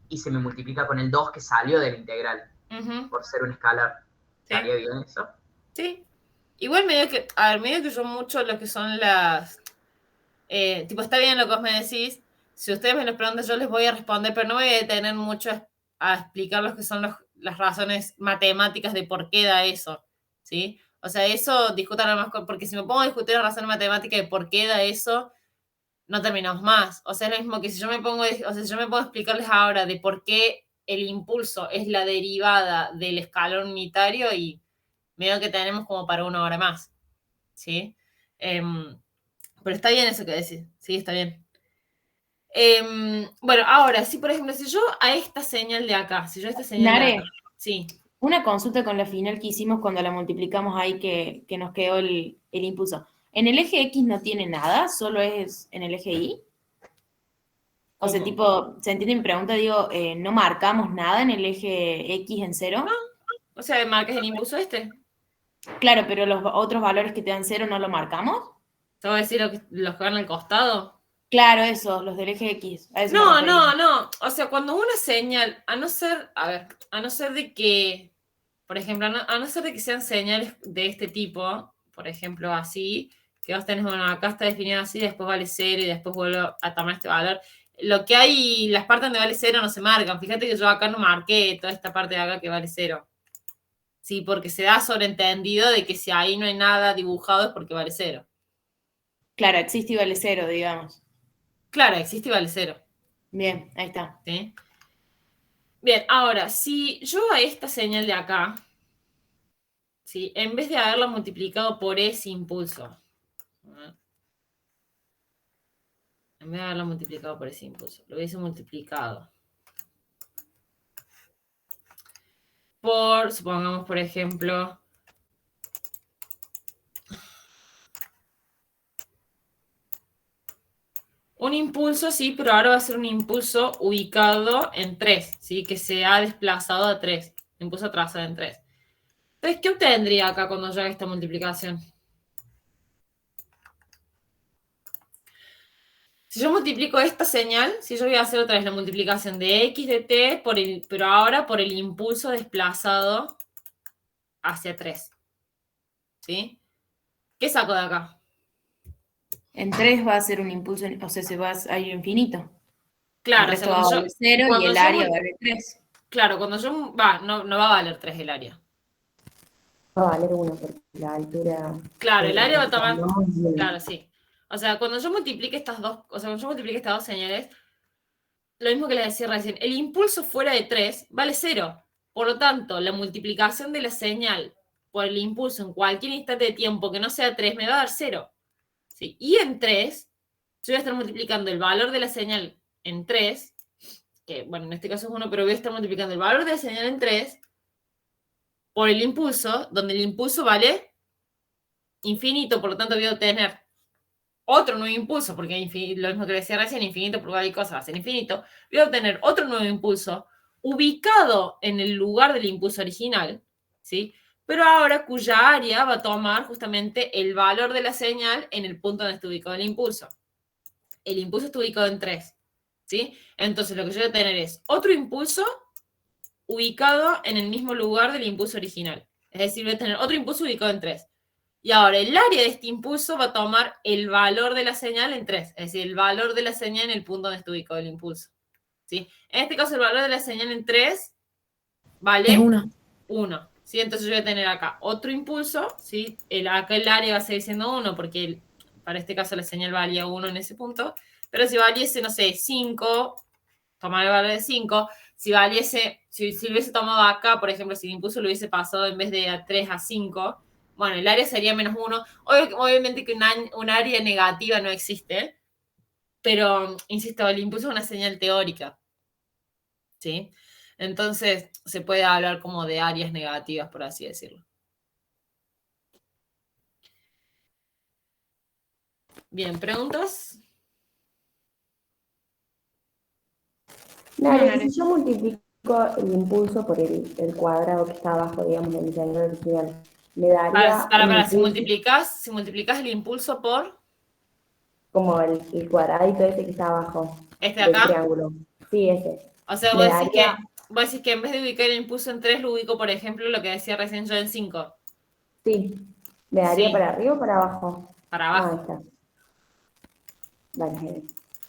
y se me multiplica con el 2 que salió de la integral, por ser un escalar. ¿Estaría bien eso? Sí. Igual medio que yo mucho lo que son las... tipo, está bien lo que vos me decís. Si ustedes me lo preguntan, yo les voy a responder, pero no voy a detener mucho a explicar lo que son las razones matemáticas de por qué da eso, ¿sí? O sea, eso discutan más, porque si me pongo a discutir la razón matemática de por qué da eso, no terminamos más. O sea, es lo mismo que si yo me pongo a explicarles ahora de por qué el impulso es la derivada del escalón unitario y medio que tenemos como para 1 hora más, ¿sí? Pero está bien eso que decís, sí, está bien. Bueno, ahora, si por ejemplo, si yo a esta señal de acá, Nare, sí. Una consulta con la final que hicimos cuando la multiplicamos ahí que nos quedó el impulso. ¿En el eje X no tiene nada? ¿Solo es en el eje Y? O sea, tipo, ¿se entiende mi pregunta? Digo, ¿no marcamos nada en el eje X en 0? O sea, marcas el impulso este. Claro, pero los otros valores que te dan 0 no lo marcamos. ¿Te voy a decir los que van al costado? Claro, esos, los del eje X. No. O sea, cuando una señal, a no ser de que, por ejemplo, a no ser de que sean señales de este tipo, por ejemplo, así, que vos tenés, bueno, acá está definido así, después vale 0 y después vuelvo a tomar este valor. Lo que hay, las partes donde vale 0 no se marcan. Fíjate que yo acá no marqué toda esta parte de acá que vale 0. Sí, porque se da sobreentendido de que si ahí no hay nada dibujado es porque vale 0. Claro, existe y vale 0, digamos. Claro, existe y vale 0. Bien, ahí está. ¿Sí? Bien, ahora, si yo a esta señal de acá, ¿sí? En vez de haberla multiplicado por ese impulso, en vez de haberla multiplicado por ese impulso, lo hubiese multiplicado por, supongamos, por ejemplo, un impulso, sí, pero ahora va a ser un impulso ubicado en 3, ¿sí? Que se ha desplazado a 3. Impulso atrasado en 3. Entonces, ¿qué obtendría acá cuando yo haga esta multiplicación? Si yo multiplico esta señal, si yo voy a hacer otra vez la multiplicación de x de t, pero ahora por el impulso desplazado hacia 3. ¿Sí? ¿Qué saco de acá? En 3 va a ser un impulso, o sea, se va a ir infinito. Claro, el resto va a valer 0 y el área vale 3. Claro, cuando yo... no va a valer 3 el área. Va a valer 1 porque la altura... Claro, el área va a tomar... Claro, sí. O sea, cuando yo multiplique estas dos señales, lo mismo que les decía recién, el impulso fuera de 3 vale 0. Por lo tanto, la multiplicación de la señal por el impulso en cualquier instante de tiempo que no sea 3 me va a dar 0. ¿Sí? Y en 3, yo voy a estar multiplicando el valor de la señal en 3, que bueno, en este caso es 1, pero voy a estar multiplicando el valor de la señal en 3 por el impulso, donde el impulso vale infinito, por lo tanto voy a obtener otro nuevo impulso, porque lo mismo que decía recién, infinito por cualquier cosa va a ser infinito, voy a obtener otro nuevo impulso ubicado en el lugar del impulso original, ¿sí? Pero ahora cuya área va a tomar justamente el valor de la señal en el punto donde está ubicado el impulso. El impulso está ubicado en 3, ¿sí? Entonces lo que yo voy a tener es otro impulso ubicado en el mismo lugar del impulso original. Es decir, voy a tener otro impulso ubicado en 3. Y ahora el área de este impulso va a tomar el valor de la señal en 3, es decir, el valor de la señal en el punto donde está ubicado el impulso. ¿Sí? En este caso, el valor de la señal en 3 vale Es 1. 1. ¿Sí? Entonces yo voy a tener acá otro impulso, ¿sí? Acá el área va a seguir siendo 1 porque para este caso la señal valía 1 en ese punto, pero si valiese, no sé, 5, tomar el valor de 5, si valiese, si hubiese tomado acá, por ejemplo, si el impulso lo hubiese pasado en vez de a 3 a 5, bueno, el área sería menos 1. Obviamente que un área negativa no existe, pero, insisto, el impulso es una señal teórica, ¿sí? Entonces, se puede hablar como de áreas negativas, por así decirlo. Bien, ¿preguntas? Nare, si yo multiplico el impulso por el cuadrado que está abajo, digamos, en el señal original, me daría Para, un si impulso multiplicas el impulso por como el cuadradito ese que está abajo este de del acá. triángulo. Sí, ese. O sea, Me vos daría, decís que en vez de ubicar el impulso en 3, lo ubico, por ejemplo, lo que decía recién yo en 5. sí, me daría Sí. para arriba o para abajo. Para Ah, ahí abajo. está. Vale.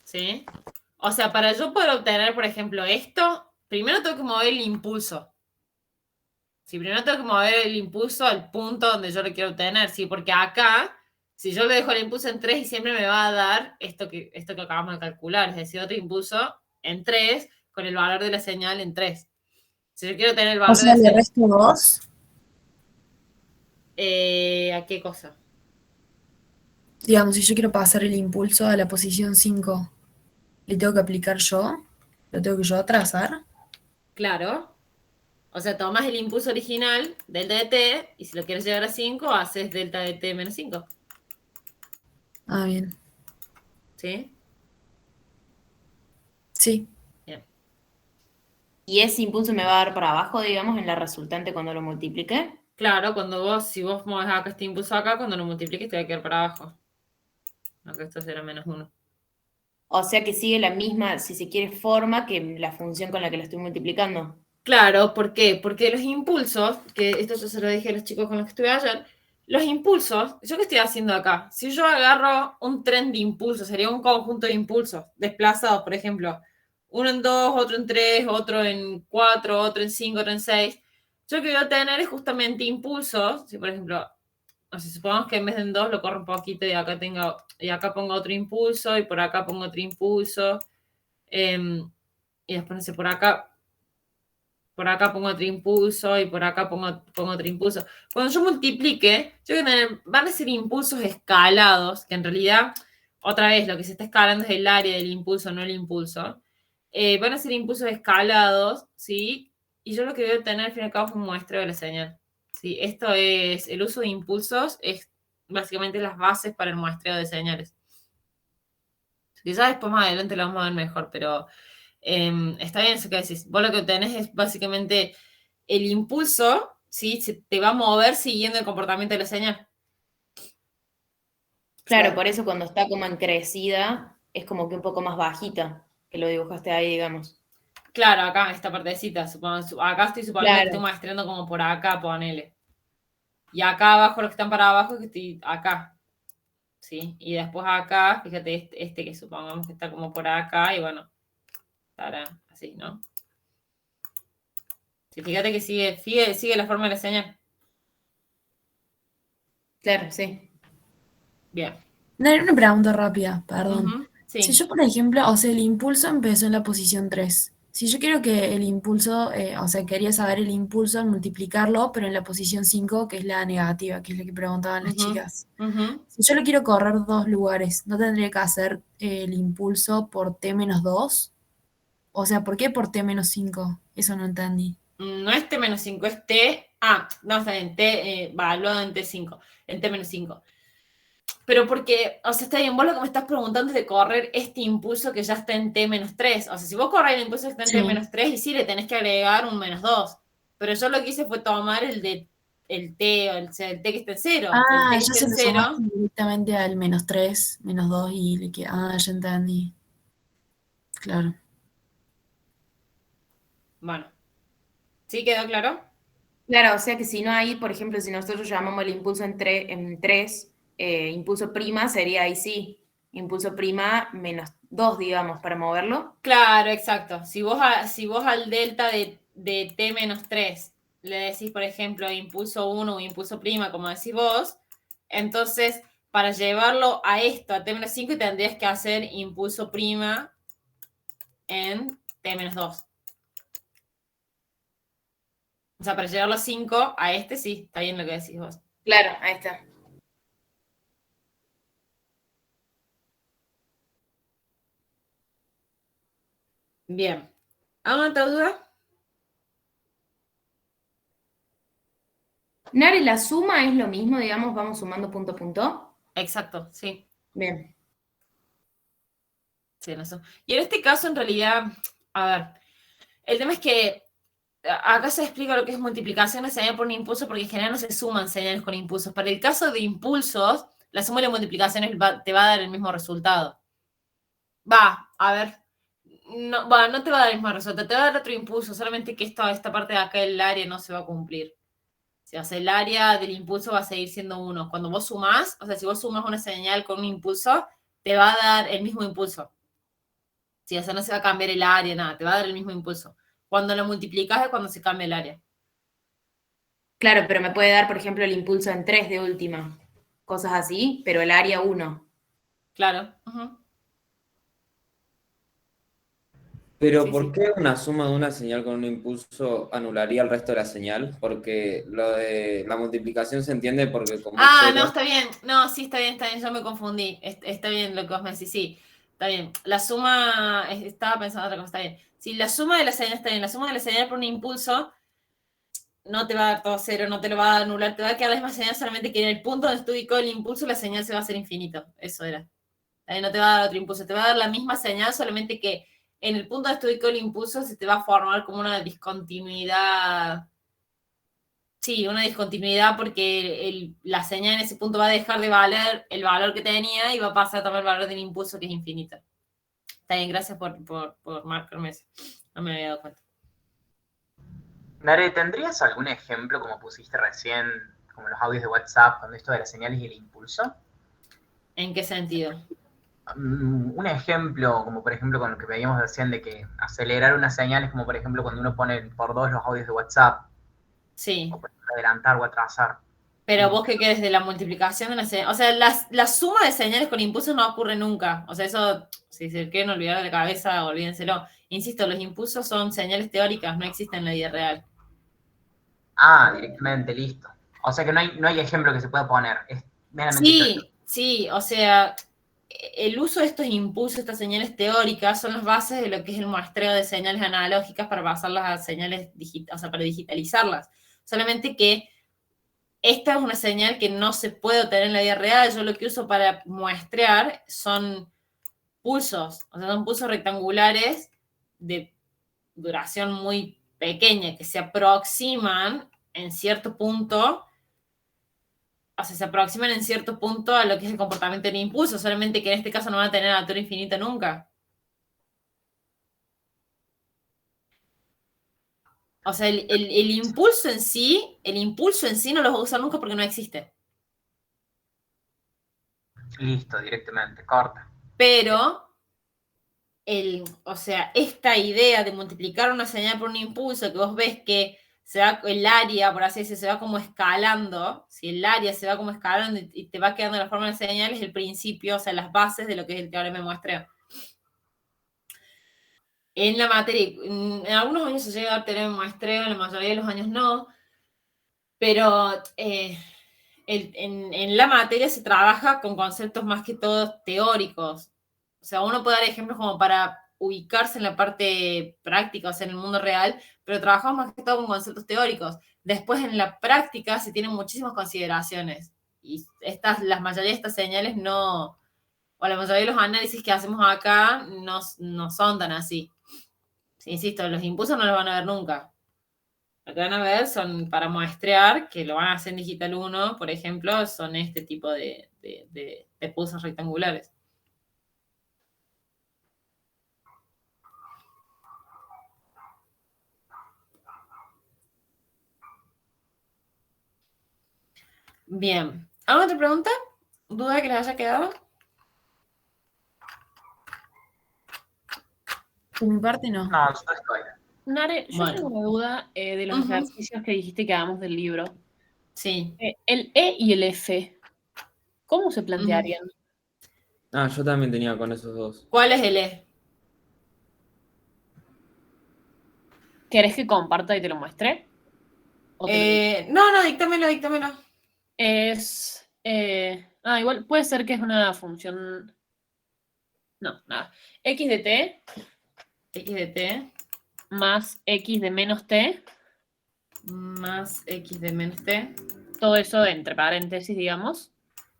¿Sí? O sea, para yo poder obtener, por ejemplo, esto, primero tengo que mover el impulso. Sí, primero tengo que mover el impulso al punto donde yo lo quiero obtener, ¿sí? Porque acá, si yo le dejo el impulso en 3 y siempre me va a dar esto que acabamos de calcular, es decir, otro impulso en 3 con el valor de la señal en 3. Si yo quiero tener el O valor sea, de la le señal... resto 2. ¿A qué cosa? Digamos, si yo quiero pasar el impulso a la posición 5, ¿le tengo que aplicar yo? ¿Lo tengo que yo trazar? Claro. O sea, tomas el impulso original, delta de t, y si lo quieres llevar a 5, haces delta de t menos 5. Ah, bien. ¿Sí? Sí. Bien. ¿Y ese impulso me va a dar para abajo, digamos, en la resultante cuando lo multiplique? Claro, si vos mueves acá este impulso acá, cuando lo multipliques te va a quedar para abajo. Acá esto será menos 1. O sea que sigue la misma, si se quiere, forma que la función con la que lo estoy multiplicando. Claro, ¿por qué? Porque los impulsos, que esto yo se lo dije a los chicos con los que estuve ayer, los impulsos, ¿yo qué estoy haciendo acá? Si yo agarro un tren de impulsos, sería un conjunto de impulsos desplazados, por ejemplo, uno en 2, otro en 3, otro en 4, otro en 5, otro en 6. Yo lo que voy a tener es justamente impulsos. Si, por ejemplo, o sea, supongamos que en vez de en 2 lo corro un poquito y acá pongo otro impulso y por acá pongo otro impulso. Y después, no sé, por acá pongo otro impulso y por acá pongo otro impulso. Cuando yo multiplique, van a ser impulsos escalados, que en realidad, otra vez, lo que se está escalando es el área del impulso, no el impulso. Van a ser impulsos escalados, ¿sí? Y yo lo que voy a tener al fin y al cabo es un muestreo de la señal. ¿Sí? Esto es, el uso de impulsos es básicamente las bases para el muestreo de señales. Quizás después más adelante lo vamos a ver mejor, pero está bien eso que decís. Vos lo que tenés es básicamente el impulso, ¿sí? Se te va a mover siguiendo el comportamiento de la señal. Claro, por eso cuando está como en crecida, es como que un poco más bajita, que lo dibujaste ahí, digamos. Claro, acá esta partecita, acá estoy suponiendo que Claro. estoy muestreando como por acá, ponele. Y acá abajo, los que están para abajo, que estoy acá. ¿Sí? Y después acá, fíjate, este que supongamos que está como por acá, y bueno, estará así, ¿no? Sí, fíjate que sigue la forma de la señal. Claro, sí. Bien. Una pregunta rápida, perdón. Ujú, sí. Si yo, por ejemplo, o sea, el impulso empezó en la posición 3. Si yo quiero que el impulso, o sea, quería saber el impulso al multiplicarlo, pero en la posición 5, que es la negativa, que es la que preguntaban las Ujú, chicas. ujú. Si yo lo quiero correr 2 lugares, ¿no tendría que hacer el impulso por t menos 2? O sea, ¿por qué por t menos 5? Eso no entendí. No es T-5, es T. Ah, no, está bien, T evaluado en T5, en T-5. Pero porque, o sea, está bien, vos lo que me estás preguntando es de correr este impulso que ya está en T-3. O sea, si vos corres el impulso que está en Sí. T-3, y sí le tenés que agregar un -2. Pero yo lo que hice fue tomar el T, o sea, el T que está en 0. Y el Ah, T que ya está se en lo 0, sumaste directamente al menos 3, menos 2 y le queda. Ah, ya entendí. Claro. bueno. ¿Sí quedó claro? Claro, o sea que si no hay, por ejemplo, si nosotros llamamos el impulso en 3, impulso prima sería ahí sí, impulso prima -2, digamos, para moverlo. Claro, exacto. Si vos al delta de t menos 3 le decís, por ejemplo, impulso 1 o impulso prima, como decís vos, entonces para llevarlo a esto, a t menos 5, tendrías que hacer impulso prima en t menos 2. O sea, para llevarlo a 5, a este sí, está bien lo que decís vos. Claro, ahí está. Bien. ¿Alguna otra duda? Nare, la suma es lo mismo, digamos, vamos sumando punto a punto. Exacto, sí. Bien. Sí, en eso. Y en este caso, en realidad, a ver, el tema es que acá se explica lo que es multiplicación de señal por un impulso, porque en general no se suman señales con impulsos. Para el caso de impulsos, la suma y la multiplicación te va a dar el mismo resultado. A ver, no te va a dar el mismo resultado, te va a dar otro impulso, solamente que esta parte de acá del área no se va a cumplir. O sea, el área del impulso va a seguir siendo 1. Cuando vos sumás, o sea, si vos sumas una señal con un impulso, te va a dar el mismo impulso. Sí, o sea, no se va a cambiar el área, nada, te va a dar el mismo impulso. Cuando lo multiplicas es cuando se cambia el área. Claro, pero me puede dar, por ejemplo, el impulso en 3 de última. Cosas así, pero el área 1. Claro. Uh-huh. Pero Sí, ¿por sí. qué una suma de una señal con un impulso anularía el resto de la señal? Porque lo de la multiplicación se entiende porque como es No, cero. está bien. No, sí, está bien, yo me confundí. Está bien lo que vos me decís, sí. Está bien. La suma, estaba pensando otra cosa, está bien. Si la suma de la señal está bien, la suma de la señal por un impulso no te va a dar todo cero, no te lo va a anular, te va a quedar la misma señal, solamente que en el punto donde está ubicado el impulso, la señal se va a hacer infinito. Eso era. No te va a dar otro impulso, te va a dar la misma señal, solamente que en el punto donde está ubicado el impulso se te va a formar como una discontinuidad. Sí, una discontinuidad porque la señal en ese punto va a dejar de valer el valor que tenía y va a pasar a tomar el valor del impulso que es infinito. Está bien, gracias por marcarme eso. No me había dado cuenta. Nare, ¿tendrías algún ejemplo, como pusiste recién, como los audios de WhatsApp, con esto de las señales y el impulso? ¿En qué sentido? Un ejemplo, como por ejemplo con lo que veíamos recién de que acelerar una señal es como por ejemplo cuando uno pone por dos los audios de WhatsApp. Sí. O por ejemplo, adelantar o atrasar. Pero vos qué querés de la multiplicación de una señal. O sea, la suma de señales con impulsos no ocurre nunca. O sea, eso, si se quieren olvidar de la cabeza, olvídenselo. Insisto, los impulsos son señales teóricas, no existen en la vida real. Directamente, listo. O sea que no hay ejemplo que se pueda poner, es meramente teórico. Sí, o sea, el uso de estos impulsos, estas señales teóricas, son las bases de lo que es el muestreo de señales analógicas para pasarlas a señales digitales, o sea, para digitalizarlas. Solamente que esta es una señal que no se puede obtener en la vida real. Yo lo que uso para muestrear son pulsos, o sea, son pulsos rectangulares de duración muy pequeña que se aproximan en cierto punto, o sea, se aproximan en cierto punto a lo que es el comportamiento del impulso, solamente que en este caso no van a tener altura infinita nunca. O sea, el impulso en sí, no lo vas a usar nunca porque no existe. Listo, directamente, corta. Pero o sea, esta idea de multiplicar una señal por un impulso, que vos ves que se va el área, por así decirlo, se va como escalando, si el área se va como escalando y te va quedando la forma de señal, es el principio, o sea, las bases de lo que es el teorema de muestreo. En la materia, en algunos años se llega a dar teorema de muestreo, en la mayoría de los años no, pero en la materia se trabaja con conceptos más que todos teóricos. O sea, uno puede dar ejemplos como para ubicarse en la parte práctica, o sea, en el mundo real, pero trabajamos más que todo con conceptos teóricos. Después, en la práctica, se tienen muchísimas consideraciones. Y la mayoría de estas señales no, o la mayoría de los análisis que hacemos acá no son tan así. Insisto, los impulsos no los van a ver nunca. Lo que van a ver son para muestrear, que lo van a hacer en Digital 1, por ejemplo, son este tipo de pulsos rectangulares. Bien. ¿Alguna otra pregunta? ¿Duda que les haya quedado? Por mi parte, no. No, yo estoy. Nare, yo Bueno. tengo una duda de los Ujú. ejercicios que dijiste que hagamos del libro. Sí. El E y el F, ¿cómo se plantearían? Ah, yo también tenía con esos dos. ¿Cuál es el E? ¿Querés que comparta y te lo muestre? ¿O te lo digo? No, díctamelo. Es. Igual puede ser que es una función. No, nada. X de t X de T más X de menos t, más X de menos T. todo eso entre paréntesis, digamos,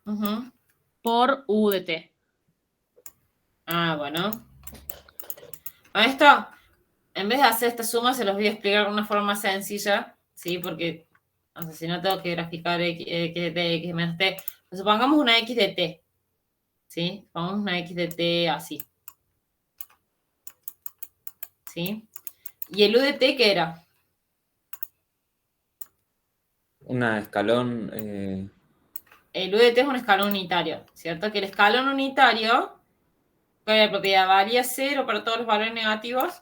Ujú. por U de t. Ah, bueno. A esto, en vez de hacer esta suma, se los voy a explicar de una forma más sencilla, ¿sí? Porque, o sea, si no tengo que graficar X de T, X de menos T. Pues supongamos una X de T, ¿sí? Pongamos una X de T así. ¿Sí? ¿Y el U de T qué era? Una escalón. El U de T es un escalón unitario, ¿cierto? Que el escalón unitario, ¿cuál es la propiedad? Varía 0 para todos los valores negativos.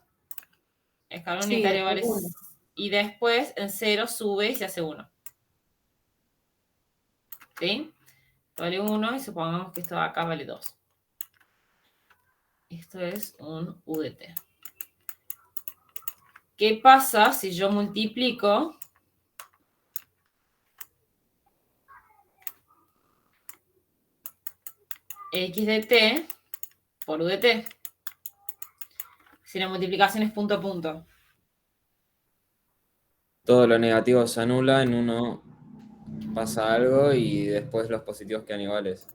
Escalón Sí, unitario vale después uno. y después en 0 sube y se hace 1. ¿Sí? Vale 1 y supongamos que esto de acá vale 2. Esto es un U de T. ¿Qué pasa si yo multiplico X de T por U de T? Si la multiplicación es punto a punto. Todo lo negativo se anula, en uno pasa algo y después los positivos quedan iguales.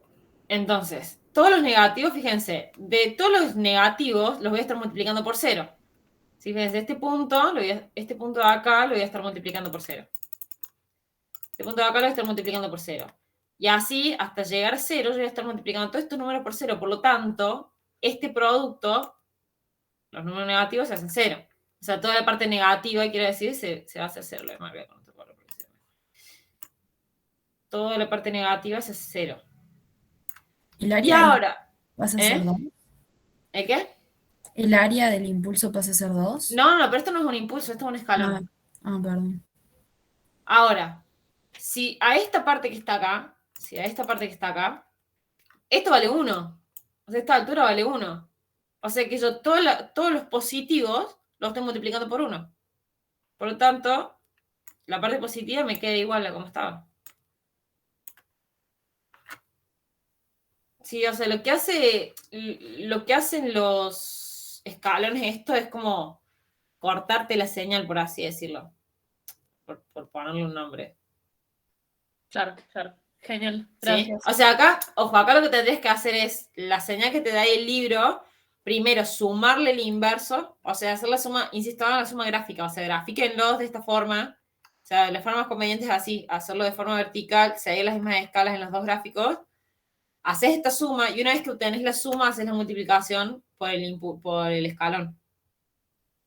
Entonces, todos los negativos, fíjense, de todos los negativos los voy a estar multiplicando por 0. Si fíjense, este punto de acá lo voy a estar multiplicando por 0. Este punto de acá lo voy a estar multiplicando por 0. Y así, hasta llegar a 0, yo voy a estar multiplicando todos estos números por 0. Por lo tanto, este producto, los números negativos se hacen 0. O sea, toda la parte negativa, quiero decir, se va a hacer 0. Toda la parte negativa se hace 0. El Y área ahora, pasa a ser 2. ¿el qué? El área del impulso pasa a ser 2. No, pero esto no es un impulso, esto es un escalón. Perdón. Ahora, si a esta parte que está acá, esto vale 1. O sea, esta altura vale 1. O sea que yo todos los positivos los estoy multiplicando por 1. Por lo tanto, la parte positiva me queda igual a como estaba. Sí, o sea, lo que hacen los escalones, esto es como cortarte la señal, por así decirlo. Por ponerle un nombre. Claro. Genial, ¿Sí? gracias. O sea, acá lo que tendrías que hacer es la señal que te da el libro, primero sumarle el inverso, o sea, hacer la suma, insisto, hagan la suma gráfica, o sea, grafíquenlos de esta forma, o sea, la forma más conveniente es así, hacerlo de forma vertical, seguir las mismas escalas en los dos gráficos, haces esta suma, y una vez que obtenés la suma, haces la multiplicación por el escalón.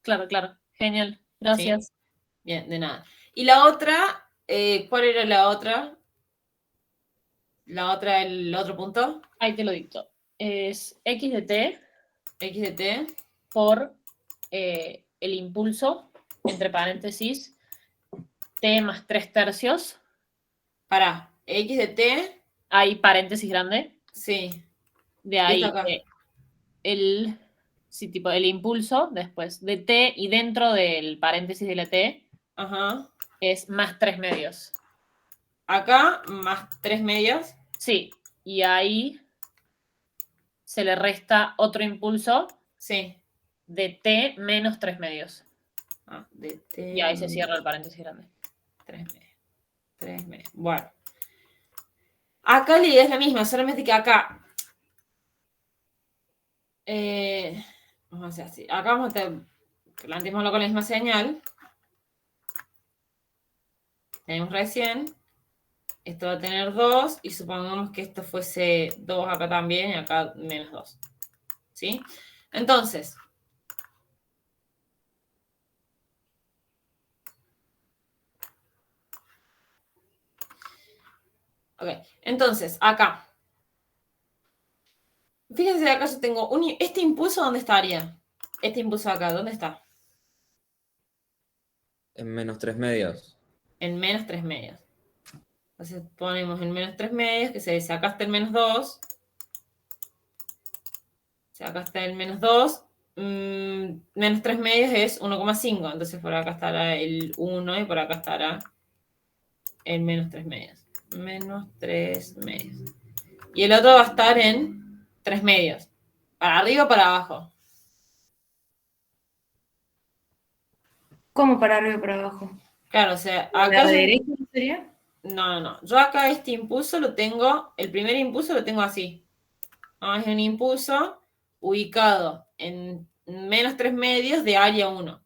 Claro. Genial, ¿Sí? gracias. Bien, de nada. Y la otra, ¿cuál era la otra? El otro punto. Ahí te lo dicto. Es X de t X de T por el impulso, entre paréntesis, t más 3/3. Para X de T. Hay paréntesis grande. Sí. De ahí Esto acá. el impulso después de t y dentro del paréntesis de la t es más 3 medios. Acá más 3 medios. Sí, y ahí se le resta otro impulso. Sí. De t menos 3 medios. De T. Y ahí se cierra el paréntesis grande. 3 medios. Bueno. Acá la idea es la misma, solamente que acá. Vamos a hacer así. Acá vamos a planteémoslo con la misma señal. Tenemos recién. Esto va a tener 2 y supongamos que esto fuese 2 acá también y acá menos 2. ¿Sí? Entonces, Ok, entonces, acá. Fíjense, acá yo tengo este impulso, ¿dónde estaría? Este impulso acá, ¿dónde está? En -3/2. En -3/2. Entonces ponemos en -3/2, que se dice, acá está el -2. O sea, acá está el -2. -3/2 es 1,5. Entonces por acá estará el 1 y por acá estará el -3/2. -3/2. Y el otro va a estar en 3/2. ¿Para arriba o para abajo? ¿Cómo para arriba y para abajo? Claro, o sea, ¿A acá la yo... derecha no sería? No. Yo acá este impulso lo tengo, el primer impulso lo tengo así. Es un impulso ubicado en -3/2 de área 1.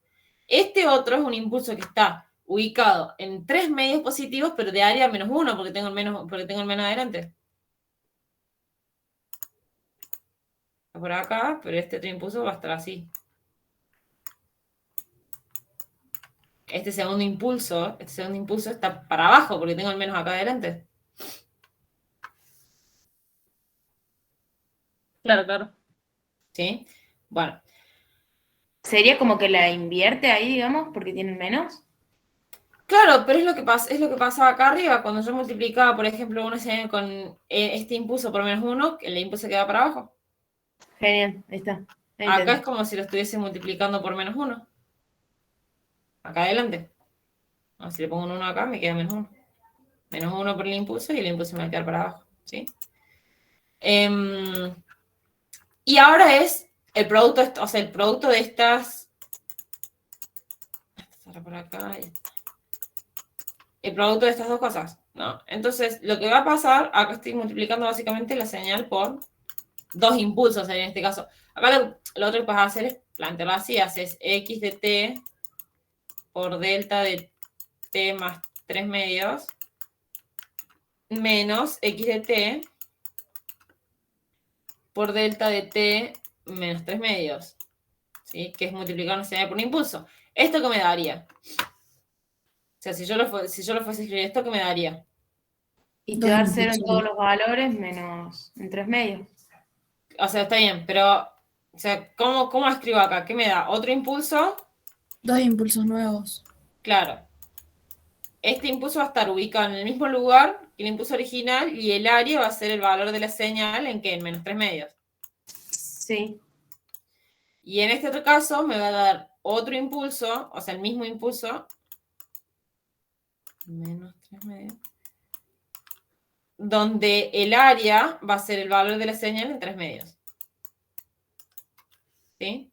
Este otro es un impulso que está ubicado en 3 medios positivos, pero de área -1, porque tengo el menos adelante. Por acá, pero este otro impulso va a estar así. Este segundo impulso está para abajo, porque tengo el menos acá adelante. Claro. ¿Sí? Bueno. ¿Sería como que la invierte ahí, digamos, porque tienen menos? Claro, pero es lo que pasaba acá arriba. Cuando yo multiplicaba, por ejemplo, una señal con este impulso por -1, el impulso queda para abajo. Genial, ahí está. Ahí Acá entendí. es como si lo estuviese multiplicando por -1. Acá adelante. Si le pongo un 1 acá, me queda -1. -1 por el impulso y el impulso me va a quedar para abajo. ¿Sí? Y ahora es el producto, o sea, el producto de estas... por acá. El producto de estas dos cosas, ¿no? Entonces, lo que va a pasar, acá estoy multiplicando básicamente la señal por 2 impulsos en este caso. Acá lo otro que puedes hacer es plantearlo así, haces x de t por delta de t más 3/2 menos x de t por delta de t menos 3/2, ¿sí? Que es multiplicar una señal por un impulso. ¿Esto qué me daría? O sea, si yo lo fuese a escribir, ¿esto qué me daría? Y te va a dar 0 en todos los valores menos en 3/2. O sea, está bien, pero, o sea, ¿cómo escribo acá? ¿Qué me da? ¿Otro impulso? 2 impulsos nuevos. Claro. Este impulso va a estar ubicado en el mismo lugar que el impulso original y el área va a ser el valor de la señal en que en -3/2. Sí. Y en este otro caso me va a dar otro impulso, o sea, el mismo impulso, -3/2, donde el área va a ser el valor de la señal en 3/2. ¿Sí?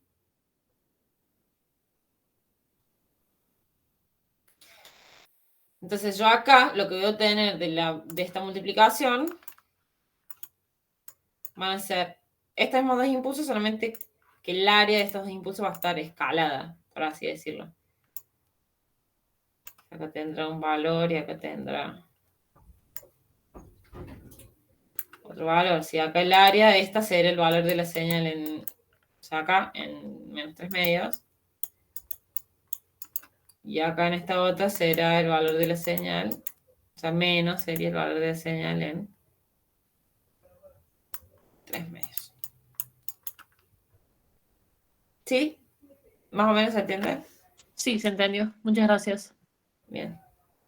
Entonces yo acá lo que voy a obtener de esta multiplicación van a ser estos mismos dos impulsos, solamente que el área de estos dos impulsos va a estar escalada, por así decirlo. Acá tendrá un valor y acá tendrá otro valor. Si acá el área de esta será el valor de la señal o sea, acá en -3/2. Y acá en esta otra será el valor de la señal, o sea, menos sería el valor de la señal en 3/2. ¿Sí? ¿Más o menos se entiende? Sí, se entendió. Muchas gracias. Bien,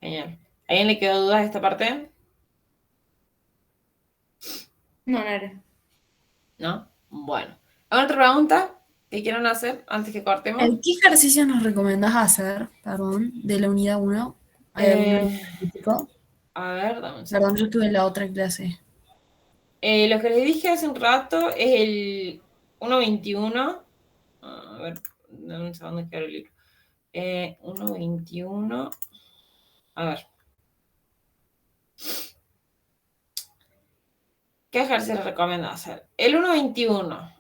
genial. ¿A alguien le quedó dudas de esta parte? No, Nere. ¿No? Bueno. ¿Alguna otra pregunta que quieran hacer antes que cortemos? ¿Qué ejercicio nos recomendás hacer, perdón, de la unidad 1? ¿Hay alguno específico? A ver, dame un Perdón, segundo. yo estuve en la otra clase. Lo que les dije hace un rato es el 1.21. A ver, dame un segundo que abro el libro. 1.21. A ver. ¿Qué ejercicio les recomiendo hacer? El 1.21.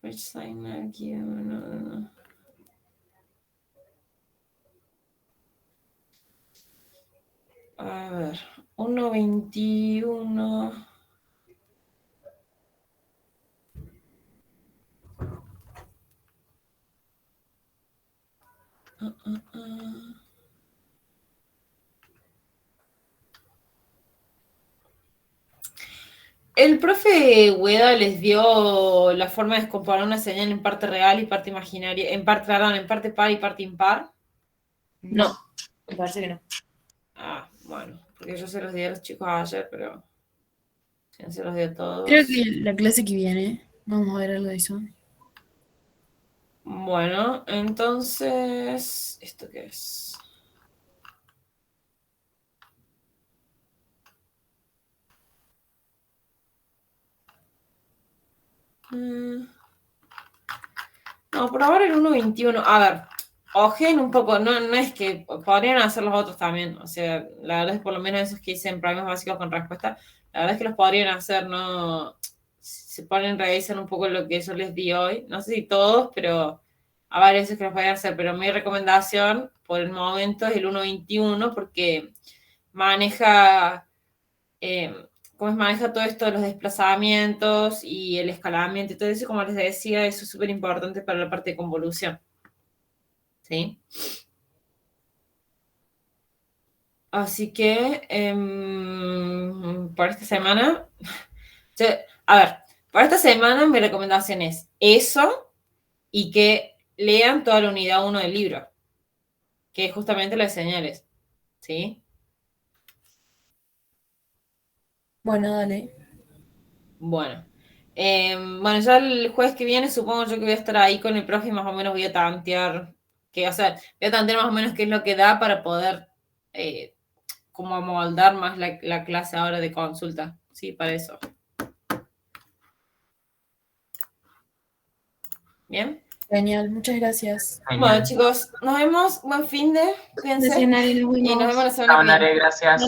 Which sign aquí? No. A ver, 1.21. El profe Hueda les dio la forma de descomponer una señal en parte real y parte imaginaria, en parte par y parte impar. No, me parece que no. Ah, bueno, porque yo se los di a los chicos ayer, pero si no se los di a todos. Creo que la clase que viene vamos a ver algo de eso. Bueno, entonces, ¿esto qué es? No, por ahora el 1.21. A ver, ojen un poco, no es que podrían hacer los otros también. O sea, la verdad es que por lo menos esos que dicen problemas básicos con respuesta, la verdad es que los podrían hacer, no. Se ponen, revisan un poco lo que yo les di hoy. No sé si todos, pero a varios que los podrían hacer. Pero mi recomendación por el momento es el 1.21 porque maneja. Maneja todo esto de los desplazamientos y el escalamiento y todo eso, como les decía, eso es súper importante para la parte de convolución. ¿Sí? Así que, por esta semana, para esta semana mi recomendación es eso y que lean toda la unidad 1 del libro, que es justamente las señales. ¿Sí? Bueno, dale. Bueno, ya el jueves que viene supongo yo que voy a estar ahí con el profe y más o menos voy a tantear, voy a tantear más o menos qué es lo que da para poder como amoldar más la clase ahora de consulta, sí, para eso. ¿Bien? Genial, muchas gracias. Bueno, chicos, nos vemos, buen fin de, cuídense. Gracias, Nari, nos Y nos vemos. vemos la semana que viene. Gracias.